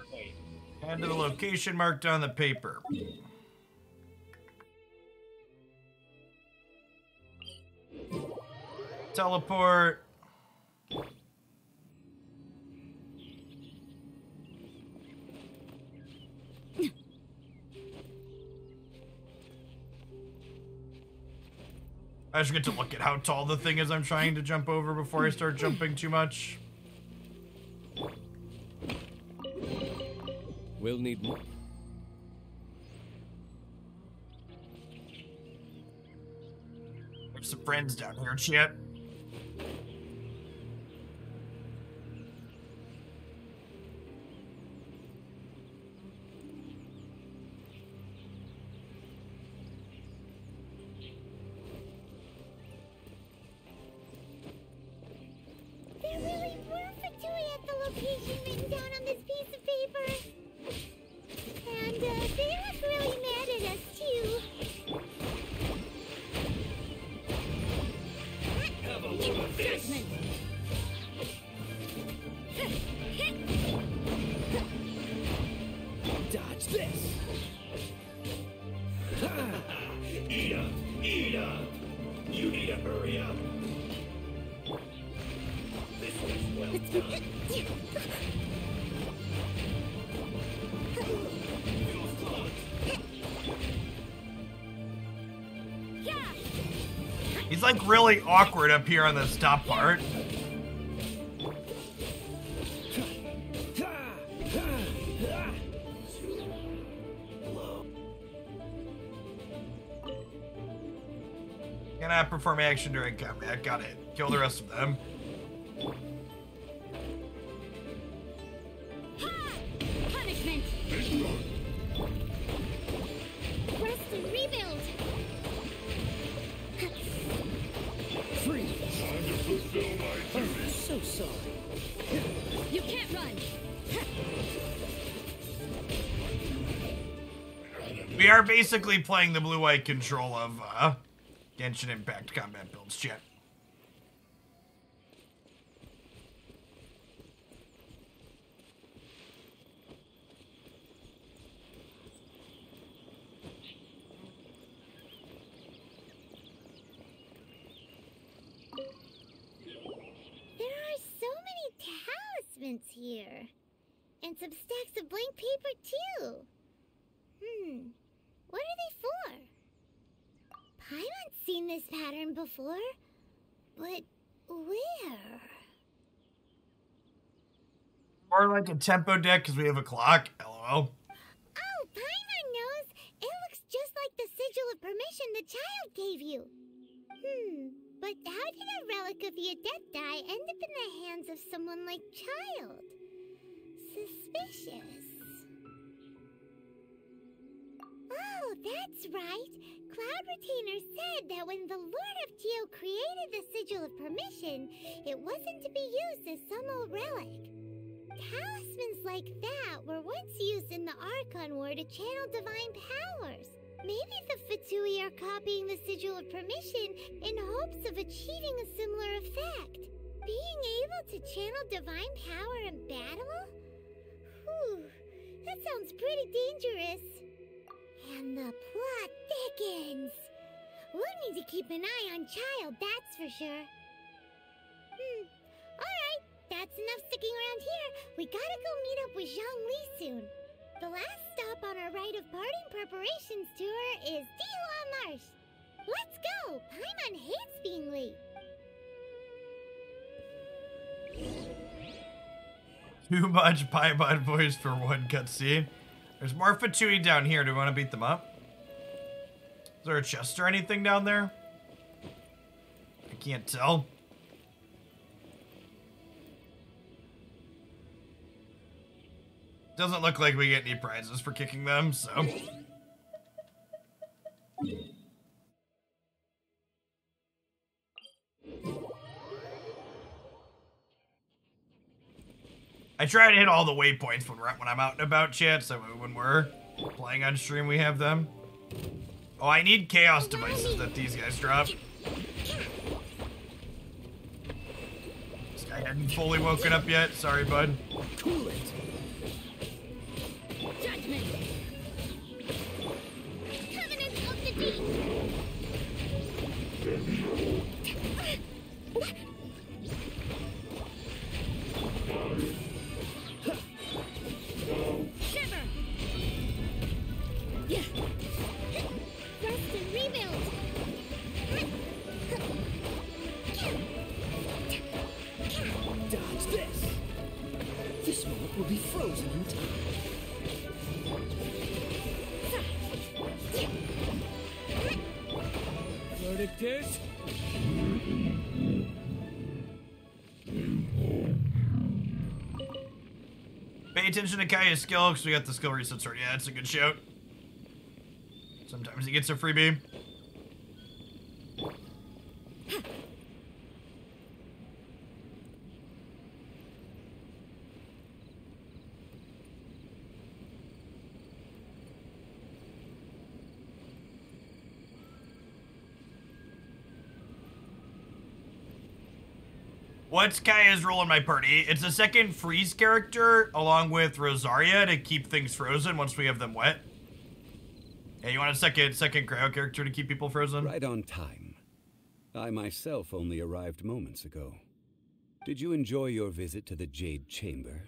Alright. Head to the location marked on the paper. Teleport. I just get to look at how tall the thing is I'm trying to jump over before I start jumping too much. We'll need more. There's some friends down here, chat. There really were Fatui at the location written down on this piece of paper. And they look really mad at us, too. Have a look at this. Dodge this. Eat up! Eat up! You need to hurry up. This one's well done. He's like really awkward up here on the stop part. Cannot perform action during combat. Got it. Kill the rest of them. Punishment! Rest and rebuild! Freeze! I'm so sorry. You can't run! We are basically playing the blue-white control of Genshin Impact combat builds, chat. There are so many talismans here. And some stacks of blank paper, too. What are they for? Paimon's seen this pattern before. But where? Or like a tempo deck because we have a clock. LOL. Oh, Paimon knows. It looks just like the sigil of permission the child gave you. But how did a relic of the Adepti end up in the hands of someone like Child? Suspicious. Oh, that's right. Cloud Retainer said that when the Lord of Geo created the Sigil of Permission, it wasn't to be used as some old relic. Talismans like that were once used in the Archon War to channel divine powers. Maybe the Fatui are copying the Sigil of Permission in hopes of achieving a similar effect. Being able to channel divine power in battle? Whew, that sounds pretty dangerous. And the plot thickens. We'll need to keep an eye on Child, that's for sure. Alright, that's enough sticking around here. We gotta go meet up with Zhongli soon. The last stop on our rite of parting preparations tour is Dihua Marsh. Let's go! Paimon hates being late. Too much Paimon voice for one cutscene. There's more Fatui down here. Do we want to beat them up? Is there a chest or anything down there? I can't tell. Doesn't look like we get any prizes for kicking them, so. I try to hit all the waypoints when I'm out and about, chat, so when we're playing on stream we have them. Oh, I need chaos devices that these guys drop. This guy hadn't fully woken up yet. Sorry, bud. Cool it. It will be frozen in time. Verdict is... Pay attention to Kaya's skill, because we got the skill reset sword. Yeah, that's a good shout. Sometimes he gets a freebie. What's Kaya's role in my party? It's a second freeze character along with Rosaria to keep things frozen once we have them wet. Yeah, you want a second cryo character to keep people frozen? Right on time. I myself only arrived moments ago. Did you enjoy your visit to the Jade Chamber?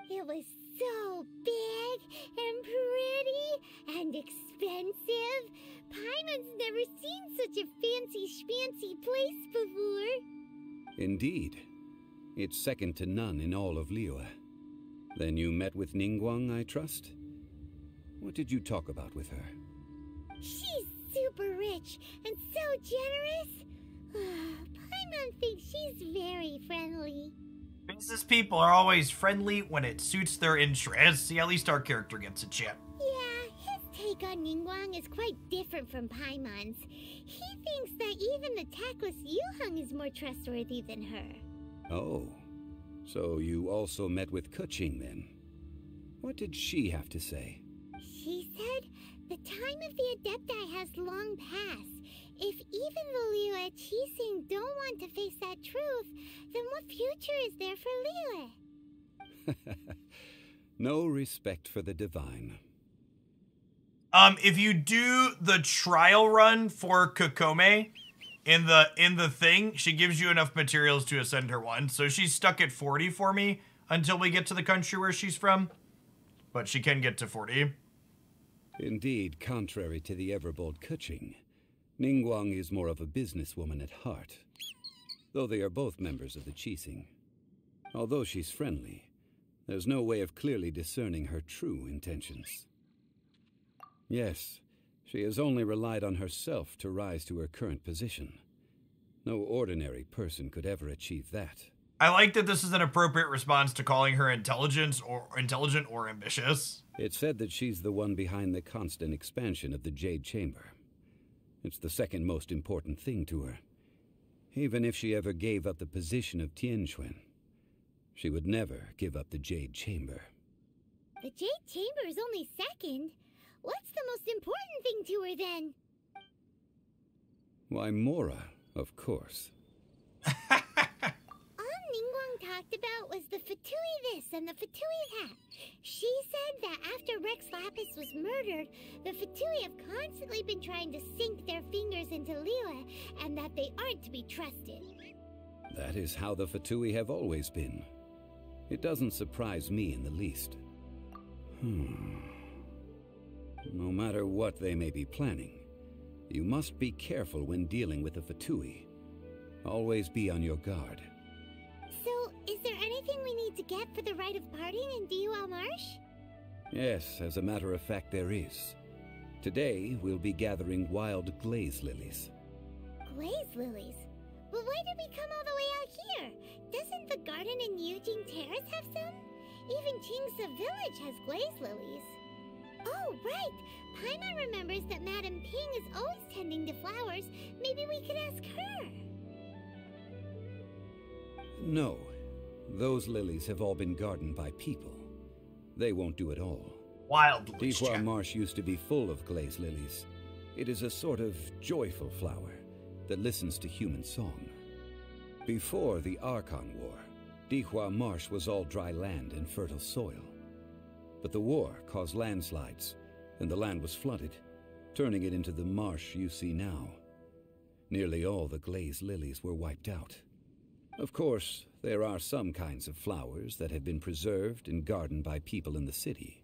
It was so big and pretty and expensive. Paimon's never seen such a fancy schmancy place before. Indeed. It's second to none in all of Liyue. Then you met with Ningguang, I trust? What did you talk about with her? She's super rich and so generous. Paimon thinks she's very friendly. Business people are always friendly when it suits their interests. See, at least our character gets a chip. Yeah, his take on Ningguang is quite different from Paimon's. He thinks that even the tactless Yuheng is more trustworthy than her. Oh, so you also met with Keqing then? What did she have to say? She said the time of the Adepti has long passed. If even the Liyue Qixing don't want to face that truth, then what future is there for Liyue? No respect for the divine. If you do the trial run for Kokome in the thing, she gives you enough materials to ascend her one. So she's stuck at 40 for me until we get to the country where she's from. But she can get to 40. Indeed, contrary to the ever-bold Keqing, Ningguang is more of a businesswoman at heart, though they are both members of the Qixing. Although she's friendly, there's no way of clearly discerning her true intentions. Yes, she has only relied on herself to rise to her current position. No ordinary person could ever achieve that. I like that this is an appropriate response to calling her intelligent or ambitious. It's said that she's the one behind the constant expansion of the Jade Chamber. It's the second most important thing to her. Even if she ever gave up the position of Tianquan, she would never give up the Jade Chamber. The Jade Chamber is only second. What's the most important thing to her then? Why, Mora, of course. All Ningguang talked about was the Fatui this and the Fatui that. She said that after Rex Lapis was murdered, the Fatui have constantly been trying to sink their fingers into Liyue, and that they aren't to be trusted. That is how the Fatui have always been. It doesn't surprise me in the least. No matter what they may be planning, you must be careful when dealing with the Fatui. Always be on your guard. So, is there anything we need to get for the rite of parting in Dihua Marsh? Yes, as a matter of fact, there is. Today, we'll be gathering wild glaze lilies. Glaze lilies? But why did we come all the way out here? Doesn't the garden in Yujing Terrace have some? Even Qingsa Village has glaze lilies. Oh, right! Paimon remembers that Madame Ping is always tending to flowers. Maybe we could ask her. No. Those lilies have all been gardened by people. They won't do it all. Wild lilies. Dihua Marsh used to be full of glaze lilies. It is a sort of joyful flower that listens to human song. Before the Archon War, Dihua Marsh was all dry land and fertile soil. But the war caused landslides, and the land was flooded, turning it into the marsh you see now. Nearly all the glaze lilies were wiped out. Of course, there are some kinds of flowers that have been preserved and gardened by people in the city.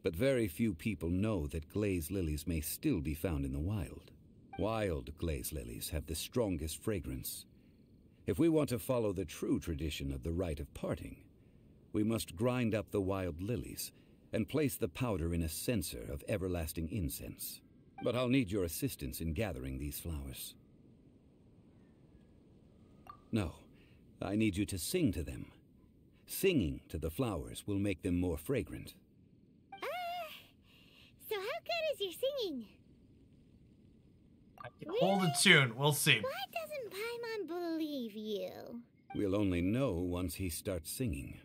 But very few people know that glaze lilies may still be found in the wild. Wild glaze lilies have the strongest fragrance. If we want to follow the true tradition of the rite of parting, we must grind up the wild lilies and place the powder in a censer of everlasting incense. But I'll need your assistance in gathering these flowers. No, I need you to sing to them. Singing to the flowers will make them more fragrant. So how good is your singing? Hold a tune. We'll see. Why doesn't Paimon believe you? We'll only know once he starts singing.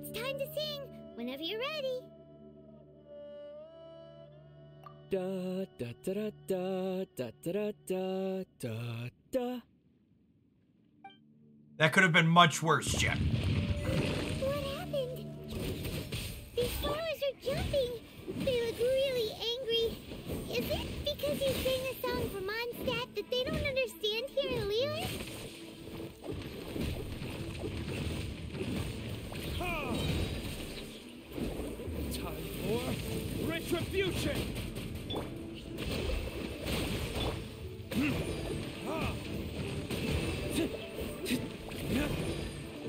It's time to sing, whenever you're ready. Da da da da da da da da da da. That could have been much worse, Jen. What happened? These flowers are jumping. They look really angry. Is it because you sang a song for Mondstadt that they don't understand here in Liyue? Time for retribution!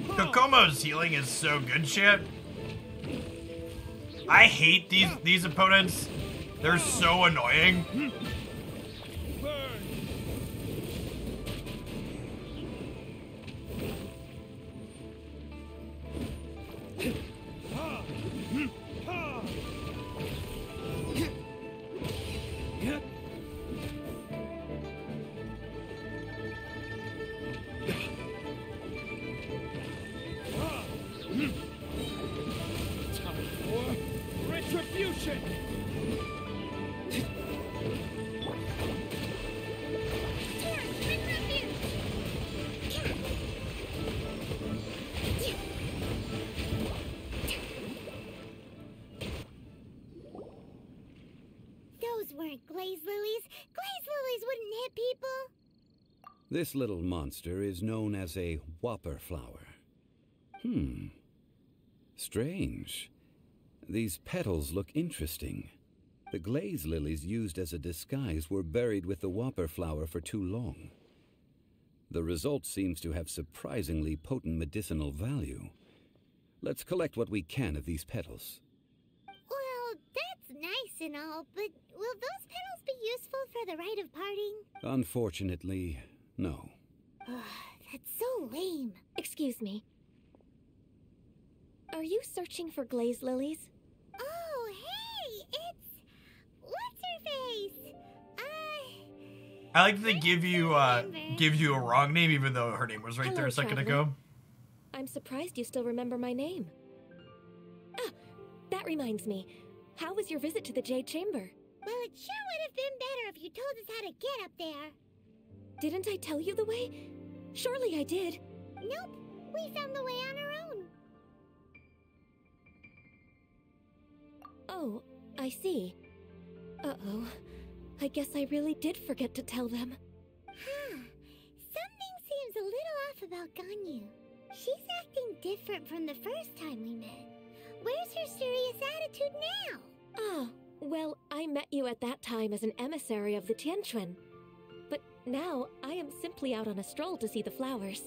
Kokomo's healing is so good, shit. I hate these opponents. They're so annoying. Time for retribution! Those weren't glaze lilies. Glaze lilies wouldn't hit people. This little monster is known as a whopper flower. Strange. These petals look interesting. The glaze lilies used as a disguise were buried with the whopper flower for too long. The result seems to have surprisingly potent medicinal value. Let's collect what we can of these petals. Well, that's nice and all, but will those petals be useful for the rite of parting? Unfortunately, no. That's so lame. Excuse me. Are you searching for glaze lilies? Oh, hey, it's... What's her face? I like that they give you a wrong name even though her name was right Hello, there a second traveler. ago. I'm surprised you still remember my name. Ah, that reminds me. How was your visit to the Jade Chamber? Well, it sure would have been better if you told us how to get up there. Didn't I tell you the way? Surely I did. Nope, we found the way on our own. Oh, I see. Uh-oh. I guess I really did forget to tell them. Huh. Something seems a little off about Ganyu. She's acting different from the first time we met. Where's her serious attitude now? Ah, well, I met you at that time as an emissary of the Tianquan. But now, I am simply out on a stroll to see the flowers.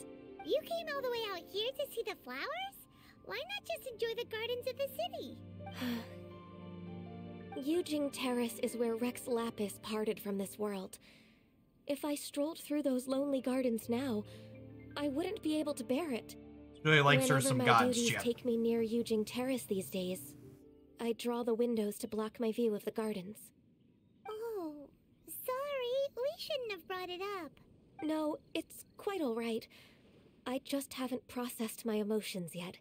You came all the way out here to see the flowers? Why not just enjoy the gardens of the city? Yujing Terrace is where Rex Lapis parted from this world. If I strolled through those lonely gardens now, I wouldn't be able to bear it. Really likes her Whenever some my gods, duties Jen. take me near Yujing Terrace these days, I draw the windows to block my view of the gardens. Oh, sorry. We shouldn't have brought it up. No, it's quite all right. I just haven't processed my emotions yet.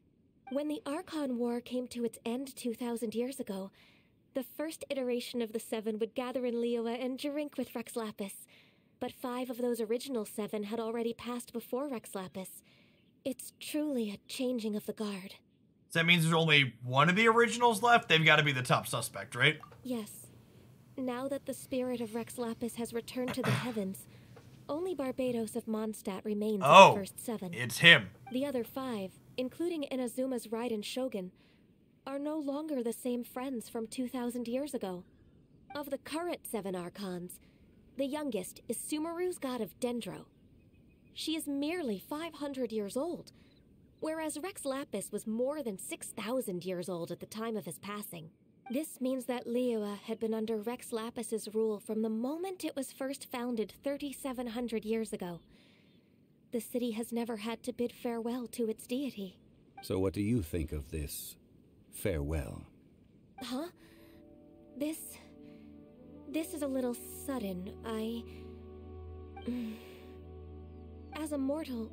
When the Archon War came to its end 2,000 years ago, the first iteration of the Seven would gather in Liyue and drink with Rex Lapis. But 5 of those original 7 had already passed before Rex Lapis. It's truly a changing of the guard. So that means there's only one of the originals left? They've got to be the top suspect, right? Yes. Now that the spirit of Rex Lapis has returned to the heavens, only Barbados of Mondstadt remains of the first 7. It's him. The other 5, including Inazuma's Raiden Shogun, are no longer the same friends from 2,000 years ago. Of the current 7 Archons, the youngest is Sumeru's god of Dendro. She is merely 500 years old, whereas Rex Lapis was more than 6,000 years old at the time of his passing. This means that Liyue had been under Rex Lapis's rule from the moment it was first founded 3,700 years ago. The city has never had to bid farewell to its deity. So what do you think of this farewell? Huh? This is a little sudden. As a mortal,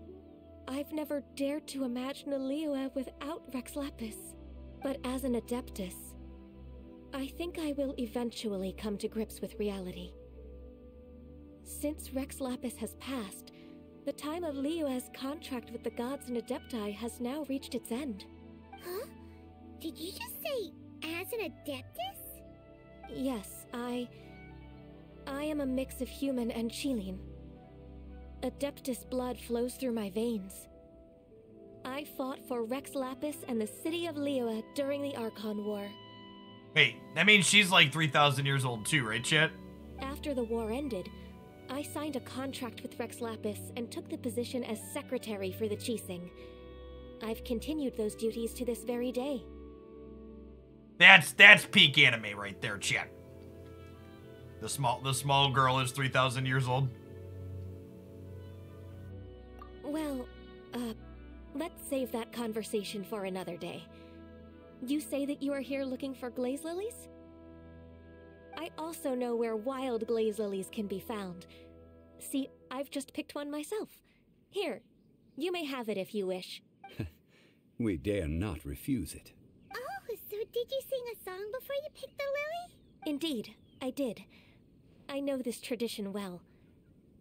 I've never dared to imagine a Liyue without Rex Lapis. But as an Adeptus, I think I will eventually come to grips with reality. Since Rex Lapis has passed, the time of Liyue's contract with the gods and Adepti has now reached its end. Huh? Did you just say, as an Adeptus? Yes, I am a mix of human and Chilean. Adeptus blood flows through my veins. I fought for Rex Lapis and the city of Liyue during the Archon War. Wait, that means she's like 3,000 years old too, right, Chet? After the war ended, I signed a contract with Rex Lapis and took the position as secretary for the Qixing. I've continued those duties to this very day. That's peak anime right there, Chet. The small girl is 3,000 years old. Well, let's save that conversation for another day. You say that you are here looking for glaze lilies? I also know where wild glaze lilies can be found. See, I've just picked one myself. Here, you may have it if you wish. We dare not refuse it. Oh, so did you sing a song before you picked the lily? Indeed, I did. I know this tradition well.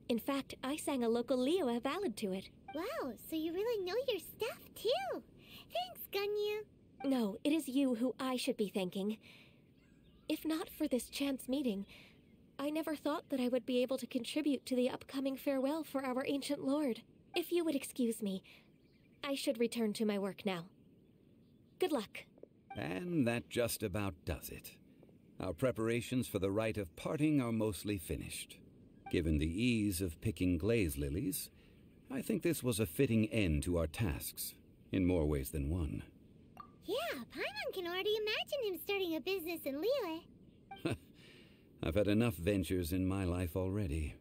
In fact, I sang a local Liyue ballad to it. Wow, so you really know your stuff, too. Thanks, Gunyu. No, it is you who I should be thanking. If not for this chance meeting, I never thought that I would be able to contribute to the upcoming farewell for our ancient lord. If you would excuse me, I should return to my work now. Good luck. And that just about does it. Our preparations for the rite of parting are mostly finished. Given the ease of picking glaze lilies, I think this was a fitting end to our tasks, in more ways than one. Yeah, Paimon can already imagine him starting a business in Liyue. I've had enough ventures in my life already.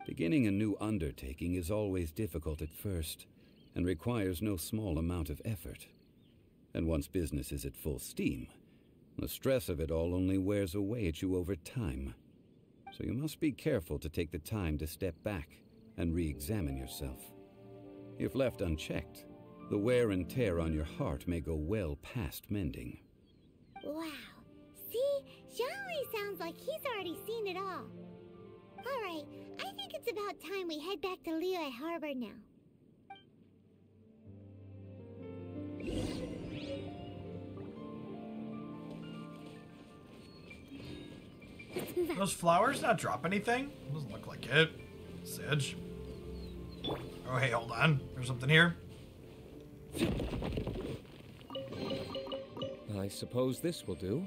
Beginning a new undertaking is always difficult at first, and requires no small amount of effort. And once business is at full steam, the stress of it all only wears away at you over time. So you must be careful to take the time to step back and re-examine yourself. If left unchecked, the wear and tear on your heart may go well past mending. Wow. See? Zhongli sounds like he's already seen it all. Alright, I think it's about time we head back to Liyue Harbor now. Those flowers not drop anything? Doesn't look like it. Sidge. Oh, hey, hold on. There's something here. I suppose this will do.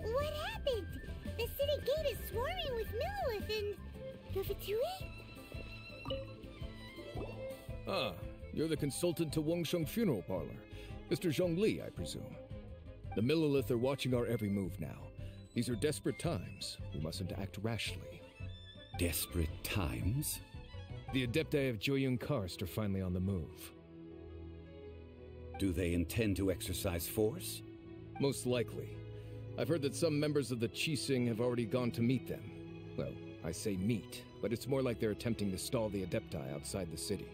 What happened? The city gate is swarming with Millilith and... The Fatui? Ah, you're the consultant to Wangsheng Funeral Parlor. Mr. Zhongli, I presume. The Millilith are watching our every move now. These are desperate times. We mustn't act rashly. Desperate times? The Adepti of Joyun Karst are finally on the move. Do they intend to exercise force? Most likely. I've heard that some members of the Qixing have already gone to meet them. Well, I say meet, but it's more like they're attempting to stall the Adepti outside the city.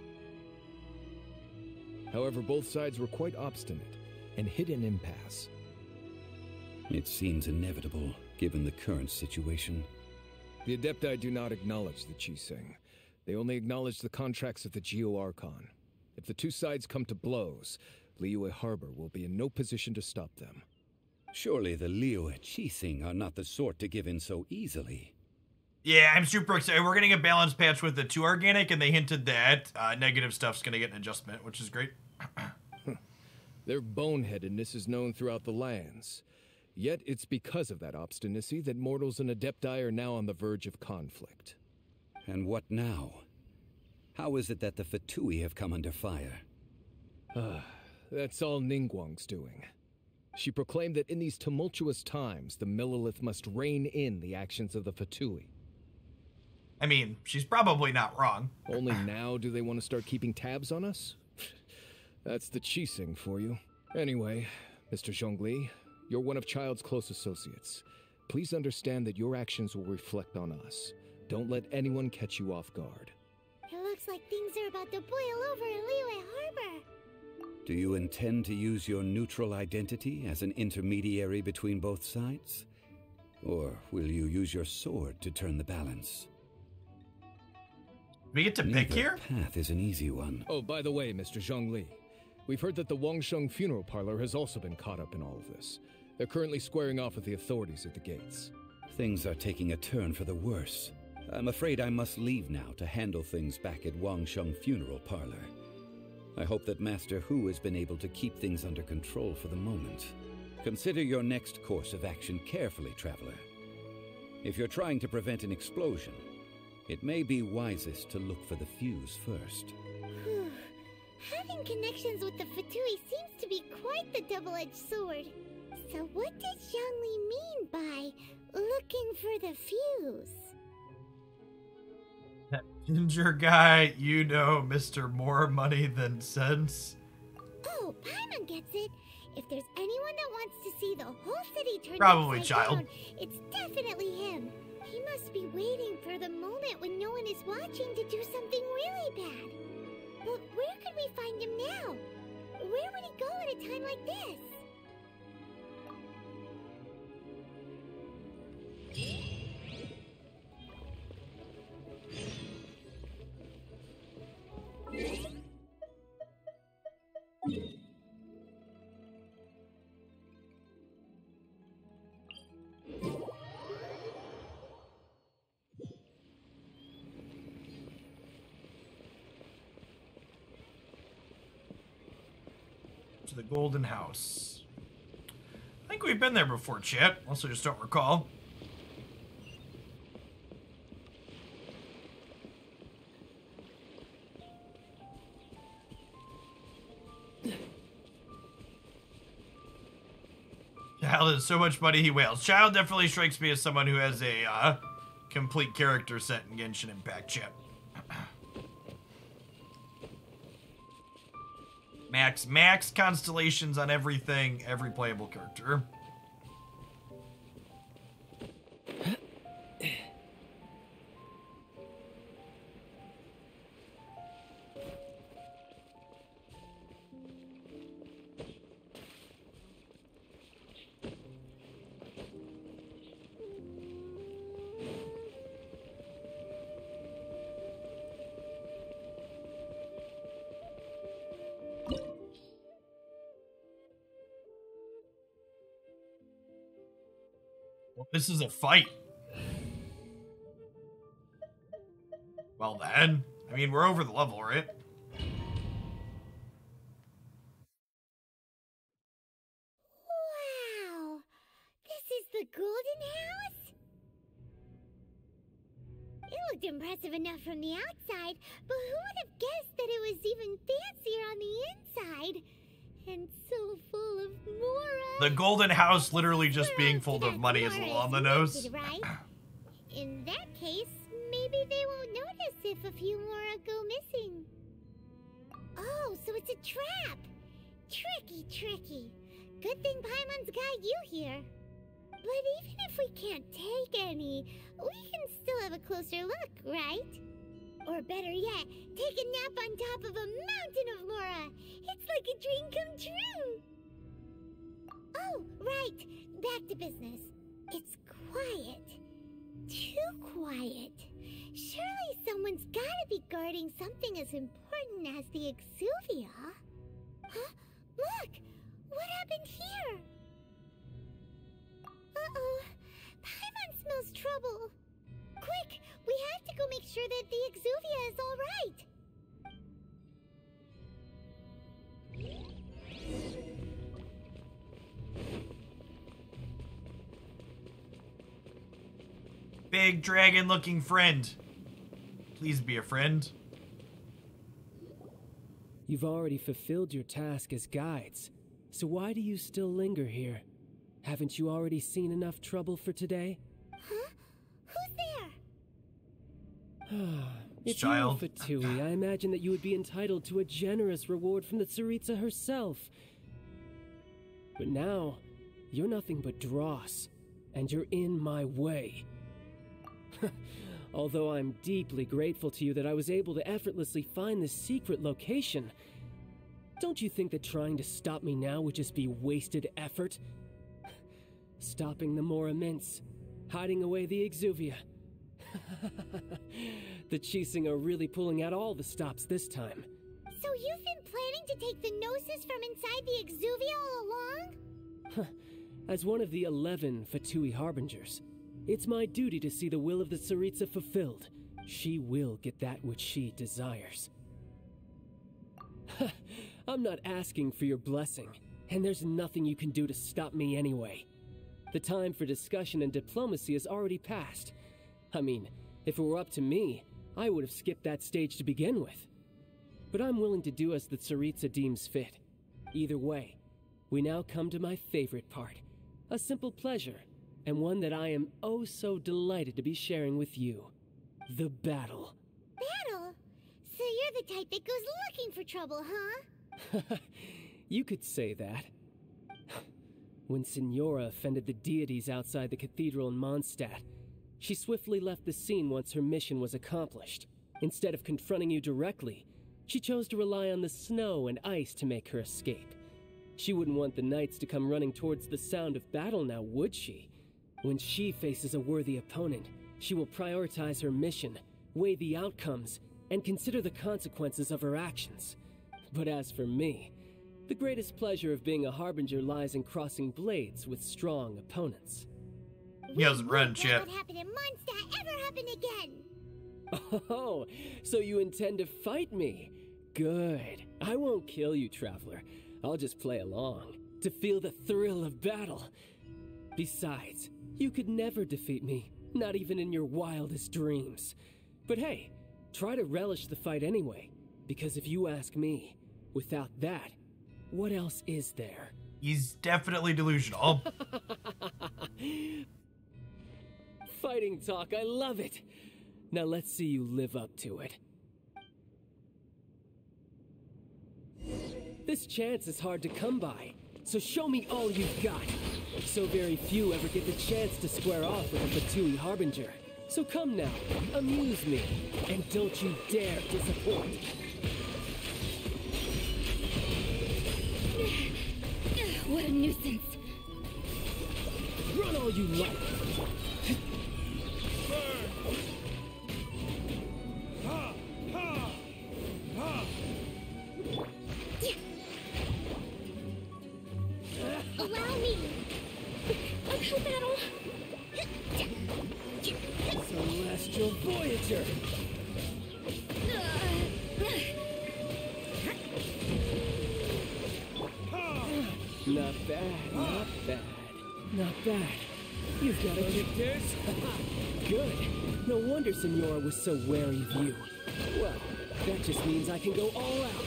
However, both sides were quite obstinate and hit an impasse. It seems inevitable, given the current situation. The Adepti do not acknowledge the Qixing. They only acknowledge the contracts of the Geo-Archon. If the two sides come to blows, Liyue Harbor will be in no position to stop them. Surely the Liyue Qixing are not the sort to give in so easily. Yeah, I'm super excited. We're getting a balance patch with the 2 organic, and they hinted that negative stuff's going to get an adjustment, which is great. Their boneheadedness is known throughout the lands. Yet it's because of that obstinacy that mortals and Adepti are now on the verge of conflict. And what now? How is it that the Fatui have come under fire? That's all Ningguang's doing. She proclaimed that in these tumultuous times, the Millilith must rein in the actions of the Fatui. I mean, she's probably not wrong. Only now do they want to start keeping tabs on us? That's the Qixing for you. Anyway, Mr. Zhongli, you're one of Child's close associates. Please understand that your actions will reflect on us. Don't let anyone catch you off guard. It looks like things are about to boil over in Liyue Harbor. Do you intend to use your neutral identity as an intermediary between both sides? Or will you use your sword to turn the balance? We get to pick here? Neither path is an easy one. Oh, by the way, Mr. Zhongli, we've heard that the Wangsheng Funeral Parlor has also been caught up in all of this. They're currently squaring off with the authorities at the gates. Things are taking a turn for the worse. I'm afraid I must leave now to handle things back at Wangsheng Funeral Parlor. I hope that Master Hu has been able to keep things under control for the moment. Consider your next course of action carefully, Traveler. If you're trying to prevent an explosion, it may be wisest to look for the fuse first. Whew. Having connections with the Fatui seems to be quite the double-edged sword. So what does Zhongli mean by looking for the fuse? That ginger guy, you know, Mr. More Money Than Sense. Oh, Paimon gets it. If there's anyone that wants to see the whole city turn Probably upside Child. down, it's definitely him. He must be waiting for the moment when no one is watching to do something really bad. But where could we find him now? Where would he go at a time like this? To the Golden House. I think we've been there before, chat. Also, just don't recall. Child has so much money he wails. Child definitely strikes me as someone who has a complete character set in Genshin Impact, chat. Max constellations on everything, every playable character. Well, this is a fight. Well then, I mean, we're over the level, right? Wow! This is the Golden House? It looked impressive enough from the outside, but who would have guessed that it was even fancier on the inside? And so full of Mora. The golden house literally just being full of money is a little on the nose. Right? In that case, maybe they won't notice if a few Mora go missing. Oh, so it's a trap. Tricky, tricky. Good thing Paimon's got you here. But even if we can't take any, we can still have a closer look, right? Or better yet, take a nap on top of a mountain of Mora. It's like a dream come true. Oh, right. Back to business. It's quiet. Too quiet. Surely someone's gotta be guarding something as important as the Exuvia. Huh? Look! What happened here? Uh-oh. Paimon smells trouble. Quick! We have to go make sure that the Exuvia is all right. Big dragon-looking friend. Please be a friend. You've already fulfilled your task as guides, so why do you still linger here? Haven't you already seen enough trouble for today? Huh? Who's there? If Child. you were Fatui, I imagine that you would be entitled to a generous reward from the Tsaritsa herself. But now, you're nothing but dross, and you're in my way. Although I'm deeply grateful to you that I was able to effortlessly find this secret location, don't you think that trying to stop me now would just be wasted effort? Stopping the Mora Mints, hiding away the Exuvia. The Chising are really pulling out all the stops this time. So you've been planning to take the Gnosis from inside the Exuvia all along? As one of the 11 Fatui Harbingers, it's my duty to see the will of the Tsaritsa fulfilled. She will get that which she desires. I'm not asking for your blessing, and there's nothing you can do to stop me anyway. The time for discussion and diplomacy has already passed. I mean, if it were up to me, I would have skipped that stage to begin with. But I'm willing to do as the Tsaritsa deems fit. Either way, we now come to my favorite part. A simple pleasure, and one that I am oh so delighted to be sharing with you. The battle. Battle? So you're the type that goes looking for trouble, huh? You could say that. When Signora offended the deities outside the cathedral in Mondstadt, she swiftly left the scene once her mission was accomplished. Instead of confronting you directly, she chose to rely on the snow and ice to make her escape. She wouldn't want the knights to come running towards the sound of battle now, would she? When she faces a worthy opponent, she will prioritize her mission, weigh the outcomes, and consider the consequences of her actions. But as for me, the greatest pleasure of being a Harbinger lies in crossing blades with strong opponents. He hasn't run Won't yet. what happened in Mondstadt ever happen again? Oh, so you intend to fight me? Good. I won't kill you, Traveler. I'll just play along, to feel the thrill of battle. Besides, you could never defeat me, not even in your wildest dreams. But hey, try to relish the fight anyway, because if you ask me, without that, what else is there? He's definitely delusional. Fighting talk, I love it! Now let's see you live up to it. This chance is hard to come by, so show me all you've got. So very few ever get the chance to square off with a Fatui Harbinger. So come now, amuse me, and don't you dare disappoint. What a nuisance. Run all you like. Allow me. Uphill battle. Celestial Voyager! Not bad, not bad, not bad. You've got a kick this? Good. No wonder Senora was so wary of you. Well, that just means I can go all out.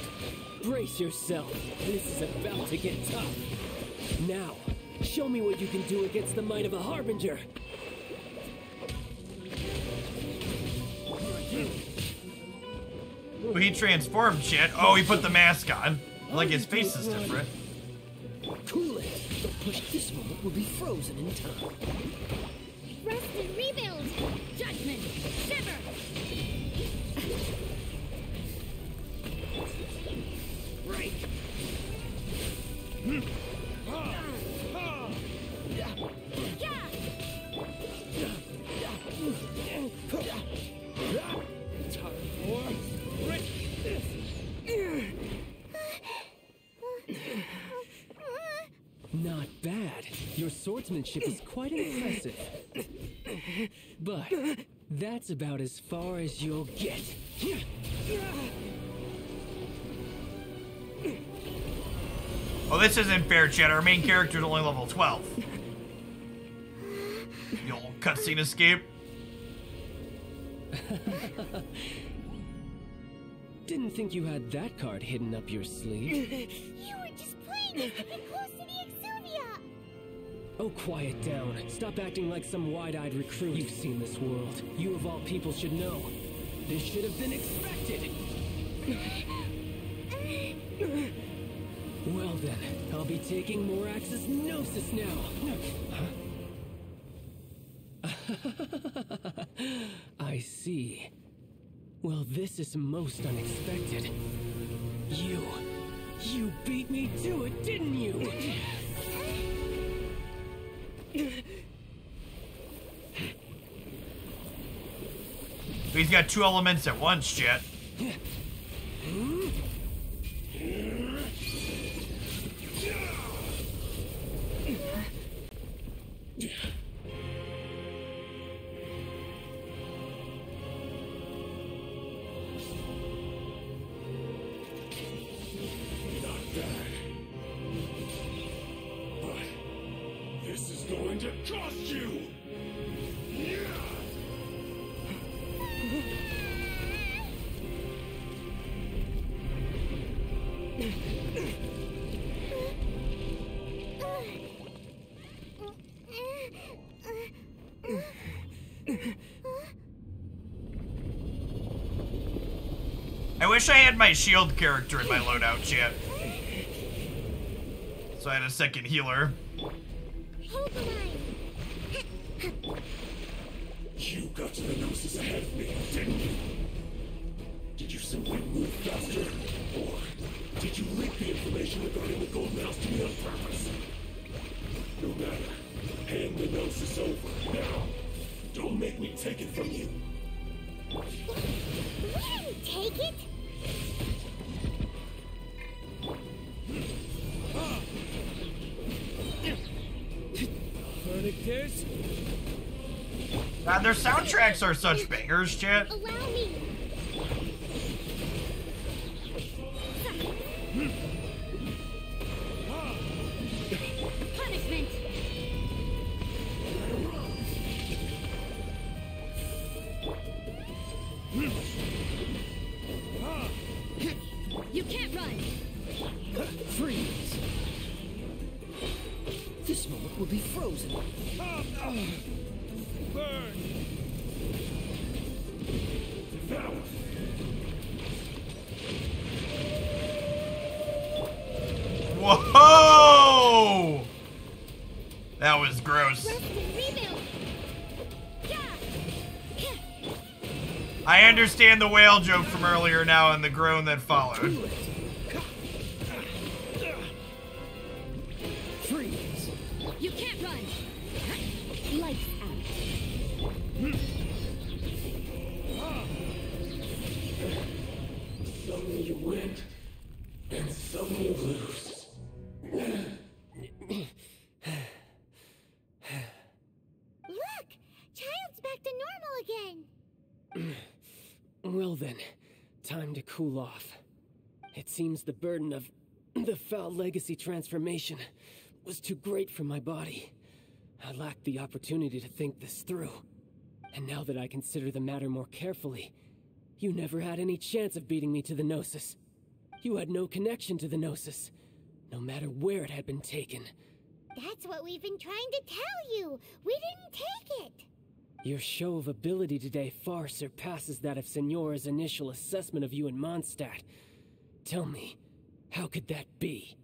Brace yourself. This is about to get tough. Now, show me what you can do against the might of a Harbinger. Ooh, he transformed shit. Oh, he put the mask on. Like his face is different. Cool it. Don't push. This moment will be frozen in time. Rest and rebuild! Judgment! Shiver! Break. Not bad. Your swordsmanship is quite impressive. But that's about as far as you'll get. Oh, this isn't fair, chat. Our main character is only level 12. The old cutscene escape. Didn't think you had that card hidden up your sleeve. You were just playing to get close to the Exuvia! Oh, quiet down. Stop acting like some wide-eyed recruit. You've seen this world. You of all people should know. This should have been expected. Well then, I'll be taking Morax's Gnosis now. I see. Well, this is most unexpected. You beat me to it, didn't you? He's got two elements at once, chat. Not bad. But this is going to cost you! I wish I had my shield character in my loadout, chat. So I had a second healer. Hold the line! You got to the Gnosis ahead of me, didn't you? Did you simply move faster? Or did you leak the information regarding the gold mouse to me on purpose? No matter. Hand the Gnosis over, now. Don't make me take it from you. Let him take it! Verdict God, their soundtracks are such bangers, chat. Allow me! Punishment! You can't run! Freeze. This moment will be frozen. Burn! Now! Whoa! That was gross. Rest and rebuild! I understand the whale joke from earlier now and the groan that followed. Freeze. You can't run! Lights out. Some you win, and some you lose. Look! Child's back to normal again! Well then, time to cool off. It seems the burden of the foul legacy transformation was too great for my body. I lacked the opportunity to think this through. And now that I consider the matter more carefully, you never had any chance of beating me to the Gnosis. You had no connection to the Gnosis, no matter where it had been taken. That's what we've been trying to tell you. We didn't take it. Your show of ability today far surpasses that of Signora's initial assessment of you in Mondstadt. Tell me, how could that be?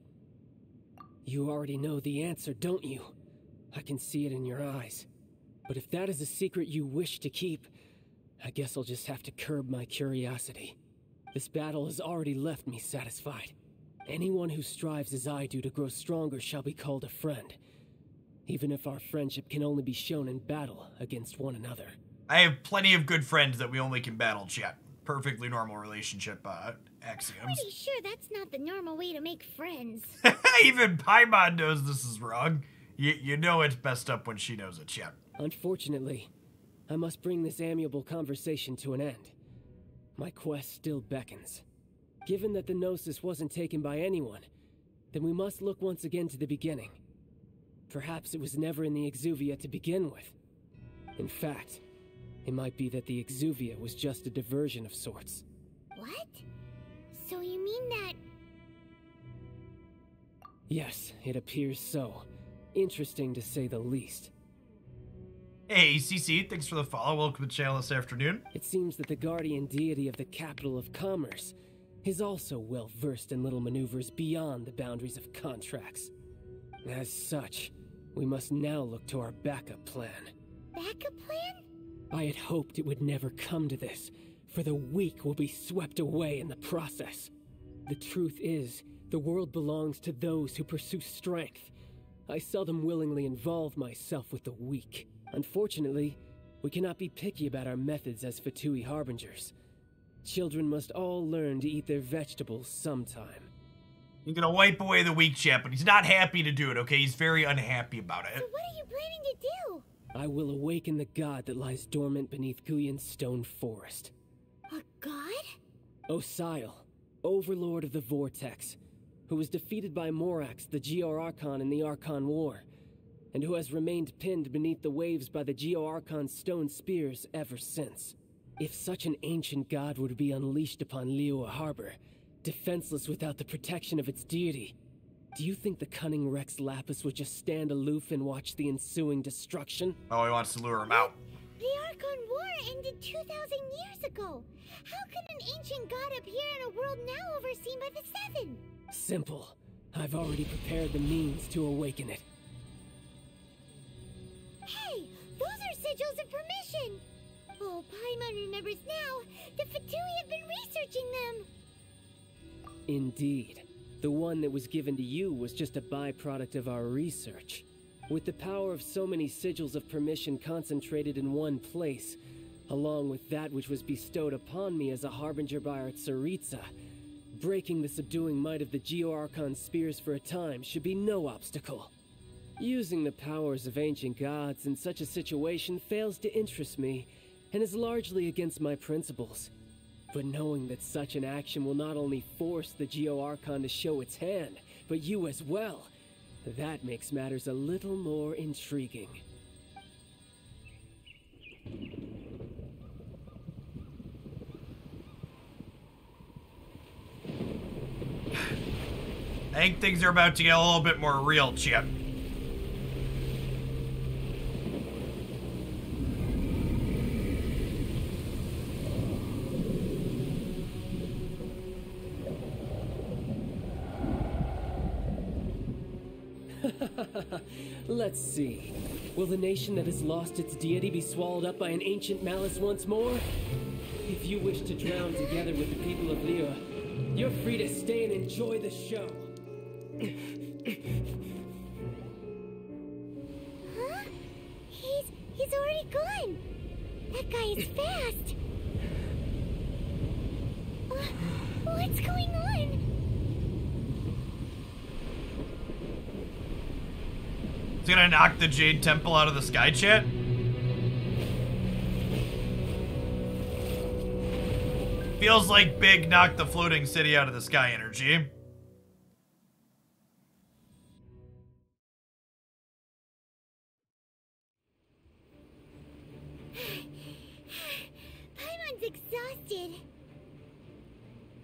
You already know the answer, don't you? I can see it in your eyes. But if that is a secret you wish to keep, I guess I'll just have to curb my curiosity. This battle has already left me satisfied. Anyone who strives as I do to grow stronger shall be called a friend, even if our friendship can only be shown in battle against one another. I have plenty of good friends that we only can battle, chat. Perfectly normal relationship axioms. Pretty sure that's not the normal way to make friends. Even Paimon knows this is wrong. You know it's messed up when she knows it, chat. Unfortunately, I must bring this amiable conversation to an end. My quest still beckons. Given that the Gnosis wasn't taken by anyone, then we must look once again to the beginning. Perhaps it was never in the Exuvia to begin with. In fact, it might be that the Exuvia was just a diversion of sorts. What? So you mean that... Yes, it appears so. Interesting to say the least. Hey, CC, thanks for the follow. Welcome to the channel this afternoon. It seems that the guardian deity of the capital of commerce is also well versed in little maneuvers beyond the boundaries of contracts. As such, we must now look to our backup plan. Backup plan? I had hoped it would never come to this, for the weak will be swept away in the process. The truth is, the world belongs to those who pursue strength. I seldom willingly involve myself with the weak. Unfortunately, we cannot be picky about our methods as Fatui Harbingers. Children must all learn to eat their vegetables sometime. He's gonna wipe away the weak chap, but he's not happy to do it, okay? He's very unhappy about it. So what are you planning to do? I will awaken the god that lies dormant beneath Guyon's stone forest. A god? Osial, overlord of the Vortex, who was defeated by Morax, the Geo-Archon in the Archon War, and who has remained pinned beneath the waves by the Geo-Archon's stone spears ever since. If such an ancient god were to be unleashed upon Liyue Harbor, defenseless without the protection of its deity, do you think the cunning Rex Lapis would just stand aloof and watch the ensuing destruction? Oh, he wants to lure him out. The Archon War ended 2,000 years ago. How could an ancient god appear in a world now overseen by the Seven? Simple. I've already prepared the means to awaken it. Hey, those are sigils of permission. Oh, Paimon remembers now. The Fatui have been researching them. Indeed. The one that was given to you was just a byproduct of our research. With the power of so many sigils of permission concentrated in one place, along with that which was bestowed upon me as a harbinger by our Tsaritsa, breaking the subduing might of the Geo-Archon spears for a time should be no obstacle. Using the powers of ancient gods in such a situation fails to interest me, and is largely against my principles. But knowing that such an action will not only force the Geo-Archon to show its hand, but you as well, that makes matters a little more intriguing. I think things are about to get a little bit more real, Chip. Let's see. Will the nation that has lost its deity be swallowed up by an ancient malice once more? If you wish to drown together with the people of Liyue, you're free to stay and enjoy the show. Huh? He's already gone. That guy is fast. What's going on? He's gonna knock the Jade Temple out of the sky, chat? Feels like Big knocked the floating city out of the sky energy. Paimon's exhausted.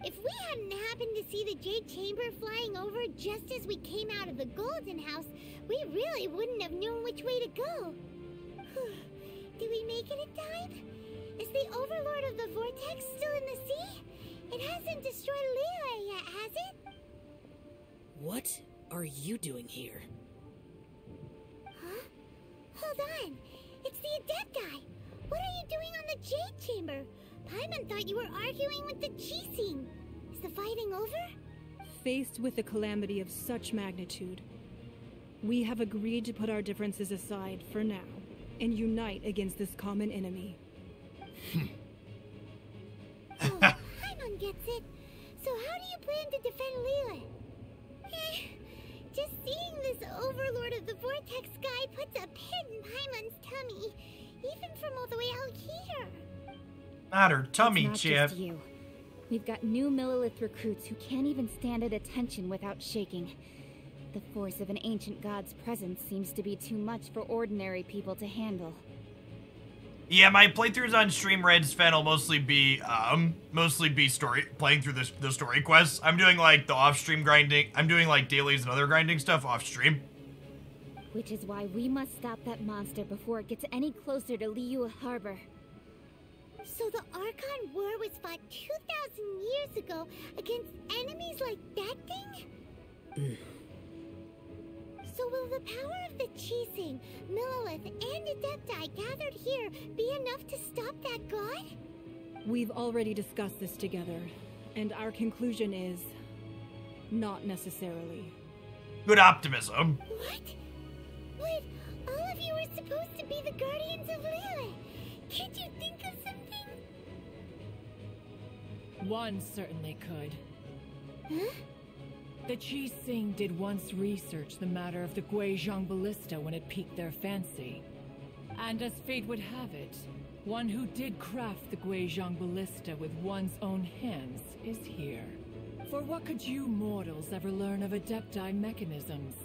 If we hadn't happened to see the Jade Chamber flying over just as we came out of the Golden House, we really wouldn't have known which way to go. Did we make it in time? Is the Overlord of the Vortex still in the sea? It hasn't destroyed Liyue yet, has it? What are you doing here? Huh? Hold on. It's the Adepti. What are you doing on the Jade Chamber? Paimon thought you were arguing with the Qixing. Is the fighting over? Faced with a calamity of such magnitude, we have agreed to put our differences aside for now and unite against this common enemy. Oh, Paimon gets it. So how do you plan to defend Liyue? Just seeing this Overlord of the Vortex guy puts a pit in Paimon's tummy, even from all the way out here. Not her tummy, It's not Chip. just you. We've got new Millilith recruits who can't even stand at attention without shaking. The force of an ancient god's presence seems to be too much for ordinary people to handle. Yeah, my playthroughs on stream, Red Sven, will mostly be playing through the story quests. I'm doing like the off-stream grinding. I'm doing like dailies and other grinding stuff off-stream. Which is why we must stop that monster before it gets any closer to Liyue Harbor. So the Archon War was fought 2,000 years ago against enemies like that thing? So will the power of the Qixing, Millilith, and Adepti gathered here be enough to stop that god? We've already discussed this together, and our conclusion is not necessarily. Good optimism. What? But all of you were supposed to be the guardians of Liyue. Can't you think of something? One certainly could. Huh? The Qixing did once research the matter of the Guizhong Ballista when it piqued their fancy. And as fate would have it, one who did craft the Guizhong Ballista with one's own hands is here. For what could you mortals ever learn of Adepti mechanisms?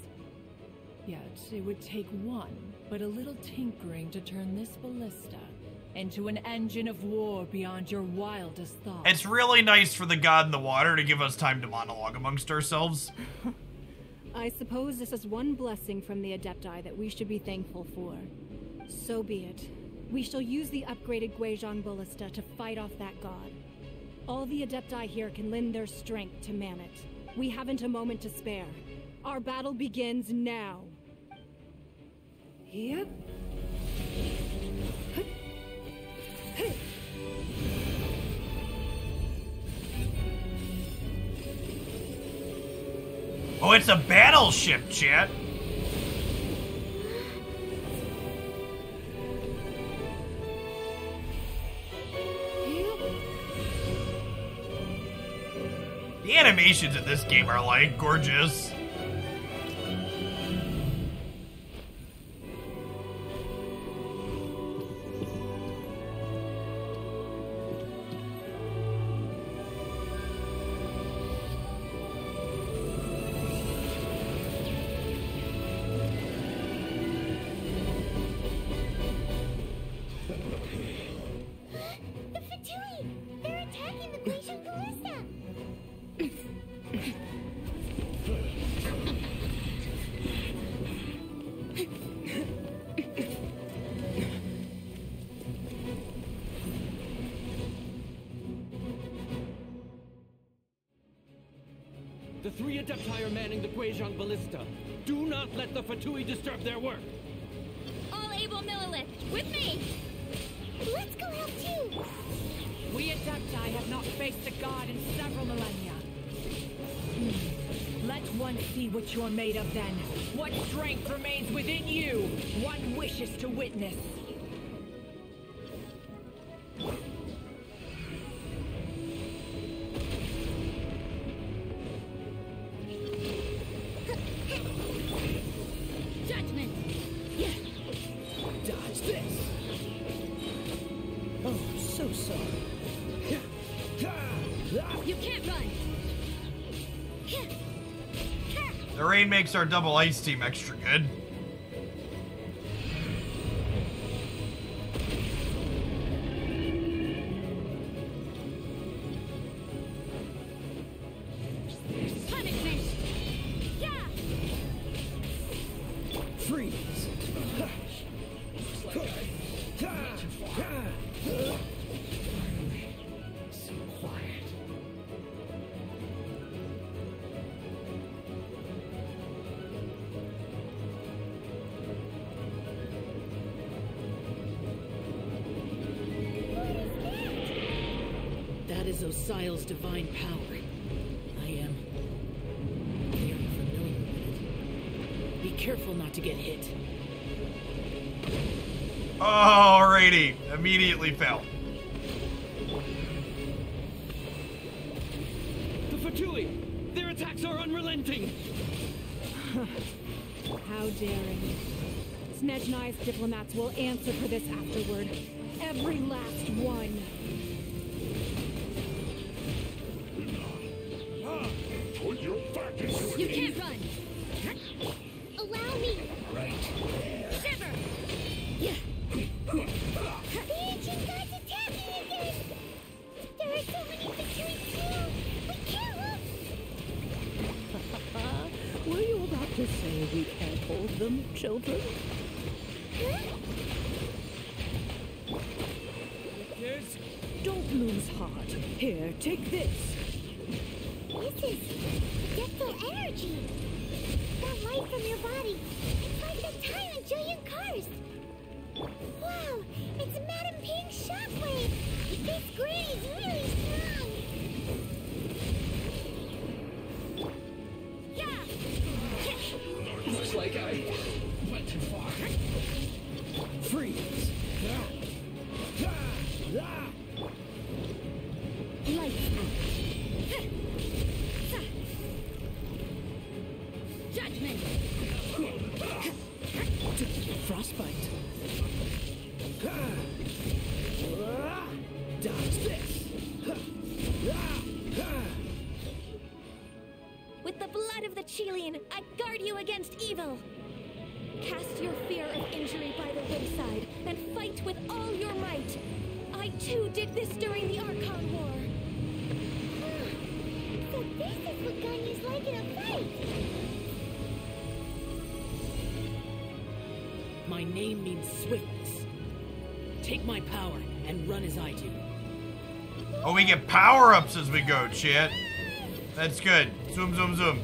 Yet it would take one, but a little tinkering to turn this ballista into an engine of war beyond your wildest thoughts. It's really nice for the god in the water to give us time to monologue amongst ourselves. I suppose this is one blessing from the Adepti that we should be thankful for. So be it. We shall use the upgraded Guizhong Ballista to fight off that god. All the Adepti here can lend their strength to man it. We haven't a moment to spare. Our battle begins now. Yep. Oh, it's a battleship, chat. The animations in this game are like gorgeous. The Fatui! They're attacking the Guizhong Ballista! The three Adepti are manning the Guizhong Ballista. Do not let the Fatui disturb their work. All able Millilith, with me! Let's go help too! We Adepti have not faced the god in several millennia. Let one see what you're made of then. What strength remains within you. One wishes to witness. Judgment! Dodge this! Oh, so sorry. You can't run! The rain makes our double ice team extra good. Freeze! That is Osial's divine power. I am very familiar with it. Be careful not to get hit. Alrighty, immediately fell. The Fatui! Their attacks are unrelenting! How daring. Snezhnai's diplomats will answer for this afterward. Every last one. Put your back into it. You can't run! Allow me! Right. Shiver! Yeah. The ancient god's attacking again! There are so many victories too! We can't look! Were you about to say we can't hold them, children? Huh? Yes. Don't lose heart. Here, take this. This is adeptal energy! That light from your body, it's like the time in Julian Karst! Wow, it's Madame Ping's shockwave! This green is really strong! Yeah! Looks like I went too far. Freeze! Lights Judgment! Frostbite. Dodge this. With the blood of the Chilean, I guard you against evil. Cast your fear of injury by the wayside and fight with all your might. I too did this during the Archon War. So this is what Ganyu's like in a fight! My name means swiftness. Take my power and run as I do. Oh, we get power-ups as we go, chat. That's good. Zoom, zoom, zoom.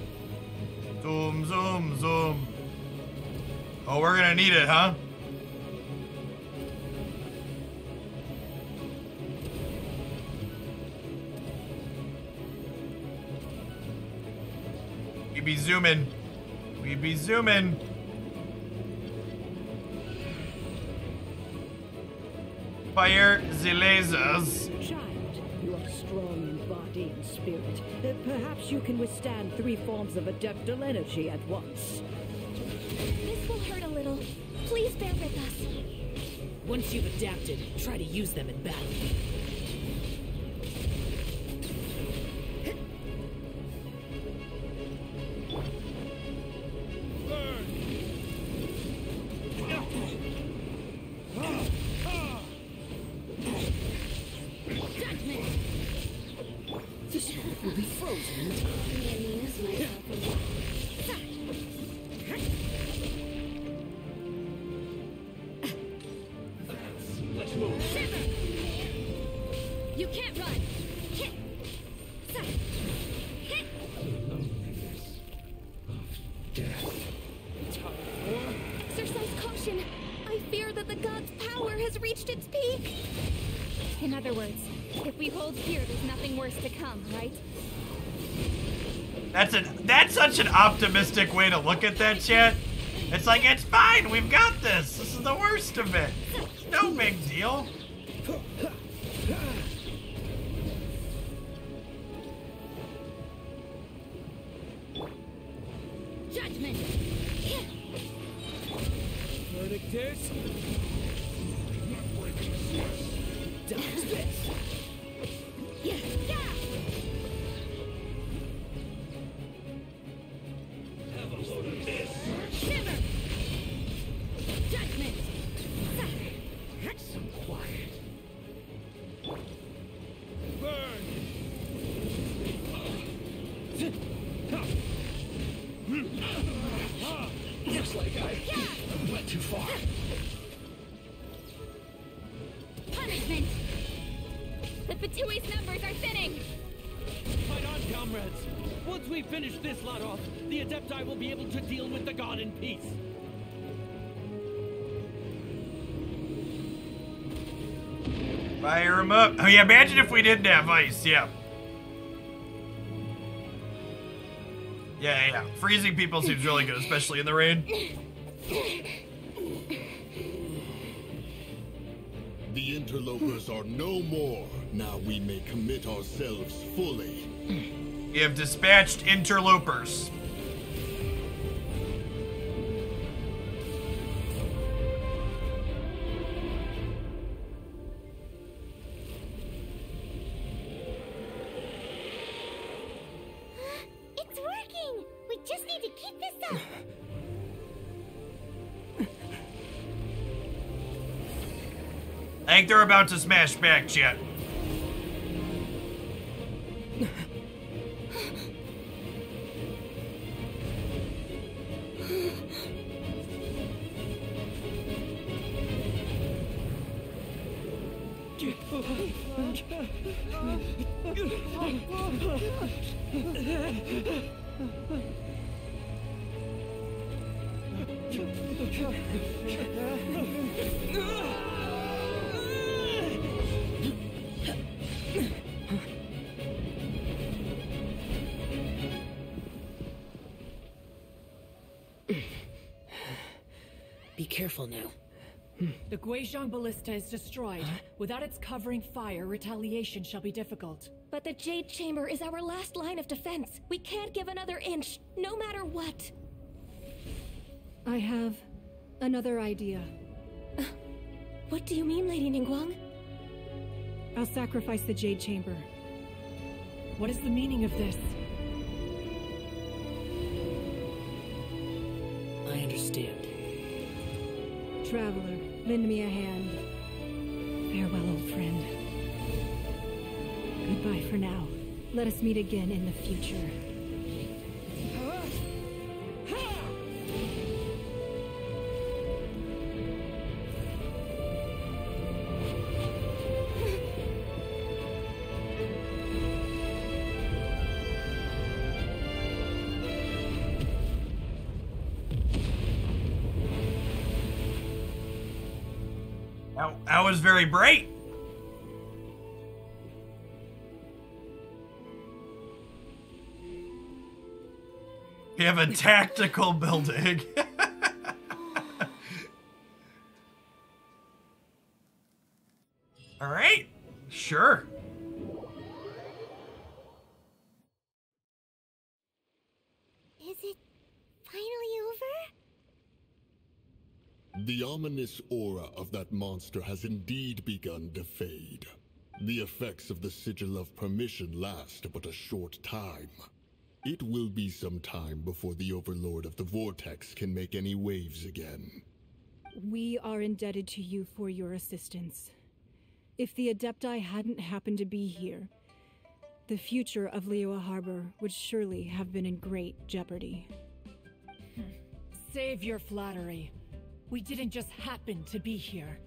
Zoom, zoom, zoom. Oh, we're gonna need it, huh? We be zooming. We be zooming. Fire the lasers. Child, you are strong in body and spirit. Perhaps you can withstand 3 forms of adeptal energy at once. This will hurt a little. Please bear with us. Once you've adapted, try to use them in battle. This one will be frozen in time. Let's move. You can't run! Exercise caution. I fear that the god's power has reached its peak. In other words, if we hold here, there's nothing worse to come, right? That's such an optimistic way to look at that, chat. It's like, it's fine, we've got this. This is the worst of it. No big deal. Judgment! Verdict is... Dodge this. Have a load of this. Shiver! Judgment! Some quiet. Burn. Looks like I went too far. Punishment! The Fatui's numbers are thinning! Fight on, comrades! Once we finish this lot off, the Adepti will be able to deal with the god in peace. Fire him up. Oh yeah, imagine if we didn't have ice, yeah. Yeah. Freezing people seems really good, especially in the rain. The interlopers are no more. Now we may commit ourselves fully. We have dispatched interlopers. It's working! We just need to keep this up! I think they're about to smash back, chat. Be careful now. The Guizhong Ballista is destroyed. Without its covering fire, retaliation shall be difficult. But the Jade Chamber is our last line of defense. We can't give another inch, no matter what. I have another idea. What do you mean, Lady Ningguang? I'll sacrifice the Jade Chamber. What is the meaning of this? I understand. Traveler, lend me a hand. Farewell, old friend. Goodbye for now. Let us meet again in the future. That was very bright. We have a tactical building. All right, sure. Is it finally over? The ominous aura of that monster has indeed begun to fade. The effects of the Sigil of Permission last but a short time. It will be some time before the Overlord of the Vortex can make any waves again. We are indebted to you for your assistance. If the Adepti hadn't happened to be here, the future of Liyue Harbor would surely have been in great jeopardy. Save your flattery. We didn't just happen to be here.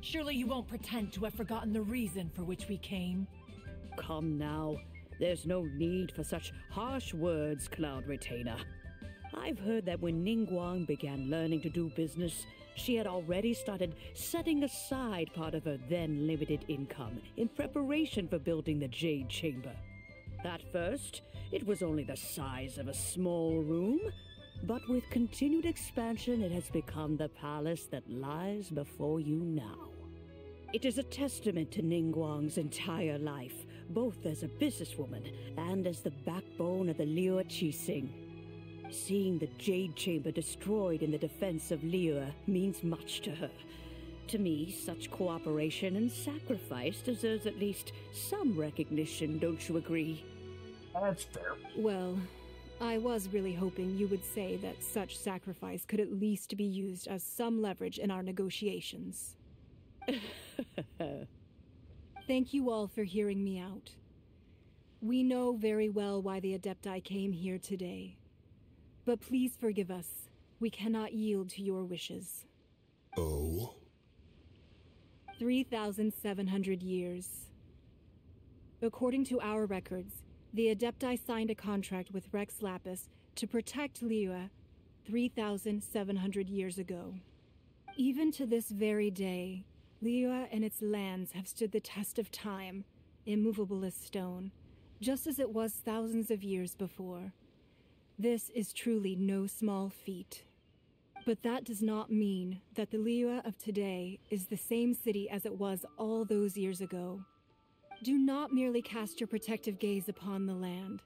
Surely you won't pretend to have forgotten the reason for which we came. Come now. There's no need for such harsh words, Cloud Retainer. I've heard that when Ningguang began learning to do business, she had already started setting aside part of her then limited income in preparation for building the Jade Chamber. At first, it was only the size of a small room, but with continued expansion, it has become the palace that lies before you now. It is a testament to Ningguang's entire life, both as a businesswoman and as the backbone of the Liyue Qixing. Seeing the Jade Chamber destroyed in the defense of Liyue means much to her. To me, such cooperation and sacrifice deserves at least some recognition, don't you agree? That's fair. Well, I was really hoping you would say that such sacrifice could at least be used as some leverage in our negotiations. Thank you all for hearing me out. We know very well why the Adepti came here today. But please forgive us. We cannot yield to your wishes. Oh? 3,700 years. According to our records, the Adepti signed a contract with Rex Lapis to protect Liyue 3,700 years ago. Even to this very day, Liyue and its lands have stood the test of time, immovable as stone, just as it was thousands of years before. This is truly no small feat. But that does not mean that the Liyue of today is the same city as it was all those years ago. Do not merely cast your protective gaze upon the land.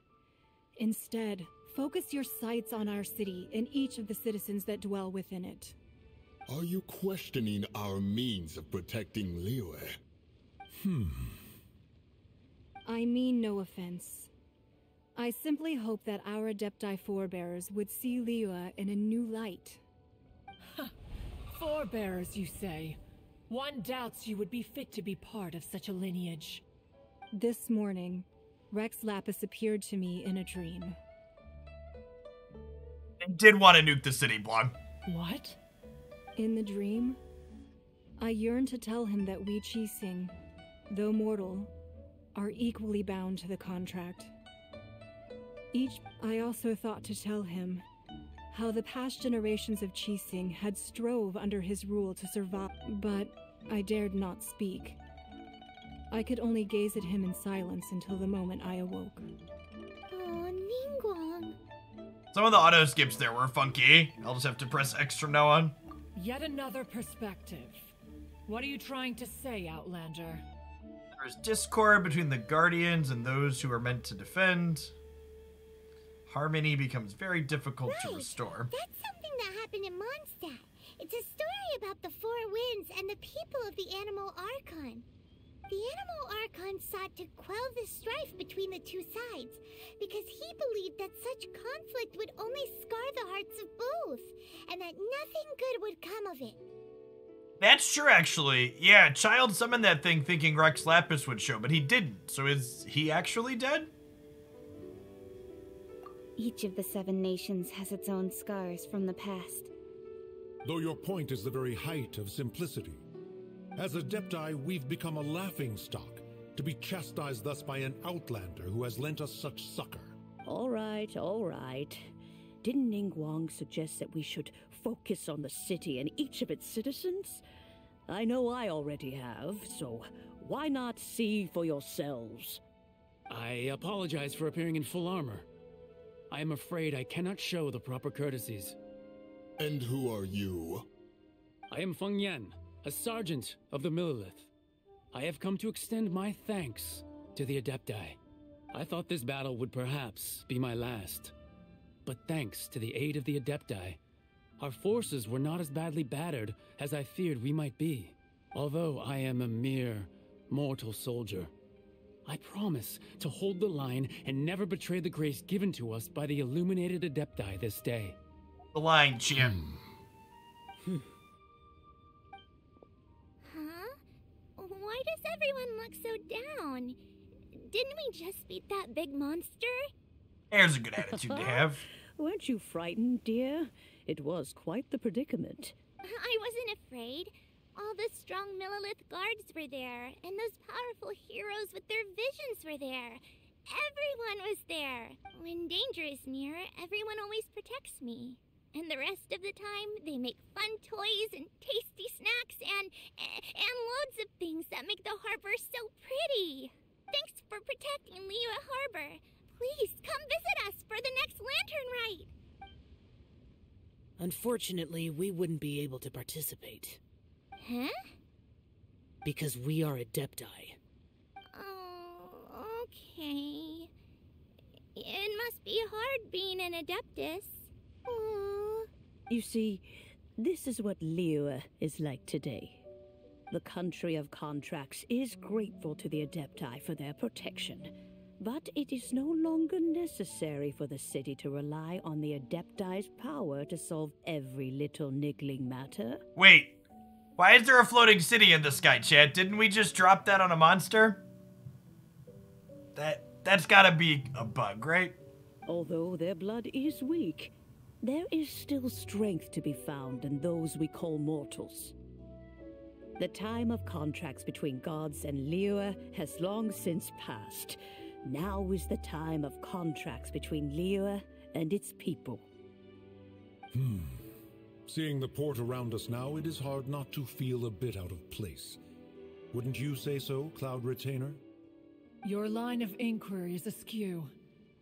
Instead, focus your sights on our city and each of the citizens that dwell within it. Are you questioning our means of protecting Liyue? I mean no offense. I simply hope that our Adepti forebears would see Liyue in a new light. Forebearers, you say? One doubts you would be fit to be part of such a lineage. This morning, Rex Lapis appeared to me in a dream. I did want to nuke the city, Blanc. What? In the dream, I yearned to tell him that we Qixing, though mortal, are equally bound to the contract. I also thought to tell him how the past generations of Qixing had strove under his rule to survive, but I dared not speak. I could only gaze at him in silence until the moment I awoke. Oh, Ningguang. Some of the auto skips there were funky. I'll just have to press X from now on. Yet another perspective. What are you trying to say, Outlander? There's discord between the Guardians and those who are meant to defend. Harmony becomes very difficult to restore. That's something that happened in Mondstadt. It's a story about the Four Winds and the people of the Animal Archon. The Animal Archon sought to quell the strife between the two sides, because he believed that such conflict would only scar the hearts of both, and that nothing good would come of it. That's true, actually. Yeah, Child summoned that thing thinking Rex Lapis would show, but he didn't. So is he actually dead? Each of the 7 nations has its own scars from the past. Though your point is the very height of simplicity. As Adepti, we've become a laughingstock, to be chastised thus by an outlander who has lent us such succor. All right, all right. Didn't Ningguang suggest that we should focus on the city and each of its citizens? I know I already have, so why not see for yourselves? I apologize for appearing in full armor. I am afraid I cannot show the proper courtesies. And who are you? I am Feng Yan, a sergeant of the Millelith. I have come to extend my thanks to the Adepti. I thought this battle would perhaps be my last. But thanks to the aid of the Adepti, our forces were not as badly battered as I feared we might be. Although I am a mere mortal soldier, I promise to hold the line and never betray the grace given to us by the illuminated Adepti this day. The line, Chien. Huh? Why does everyone look so down? Didn't we just beat that big monster? There's a good attitude to have. Weren't you frightened, dear? It was quite the predicament. I wasn't afraid. All the strong Millelith guards were there, and those powerful heroes with their visions were there. Everyone was there. When danger is near, everyone always protects me. And the rest of the time, they make fun toys and tasty snacks and loads of things that make the harbor so pretty. Thanks for protecting Liyue Harbor. Please come visit us for the next lantern rite. Unfortunately, we wouldn't be able to participate. Huh? Because we are Adepti. Oh, okay. It must be hard being an Adeptus. Aww. You see, this is what Liyue is like today. The country of contracts is grateful to the Adepti for their protection, but it is no longer necessary for the city to rely on the Adepti's power to solve every little niggling matter. Wait, why is there a floating city in the sky, chat? Didn't we just drop that on a monster? That's gotta be a bug, right? Although their blood is weak, there is still strength to be found in those we call mortals. The time of contracts between gods and Liyue has long since passed. Now is the time of contracts between Liyue and its people. Seeing the port around us now, it is hard not to feel a bit out of place. Wouldn't you say so, Cloud Retainer? Your line of inquiry is askew.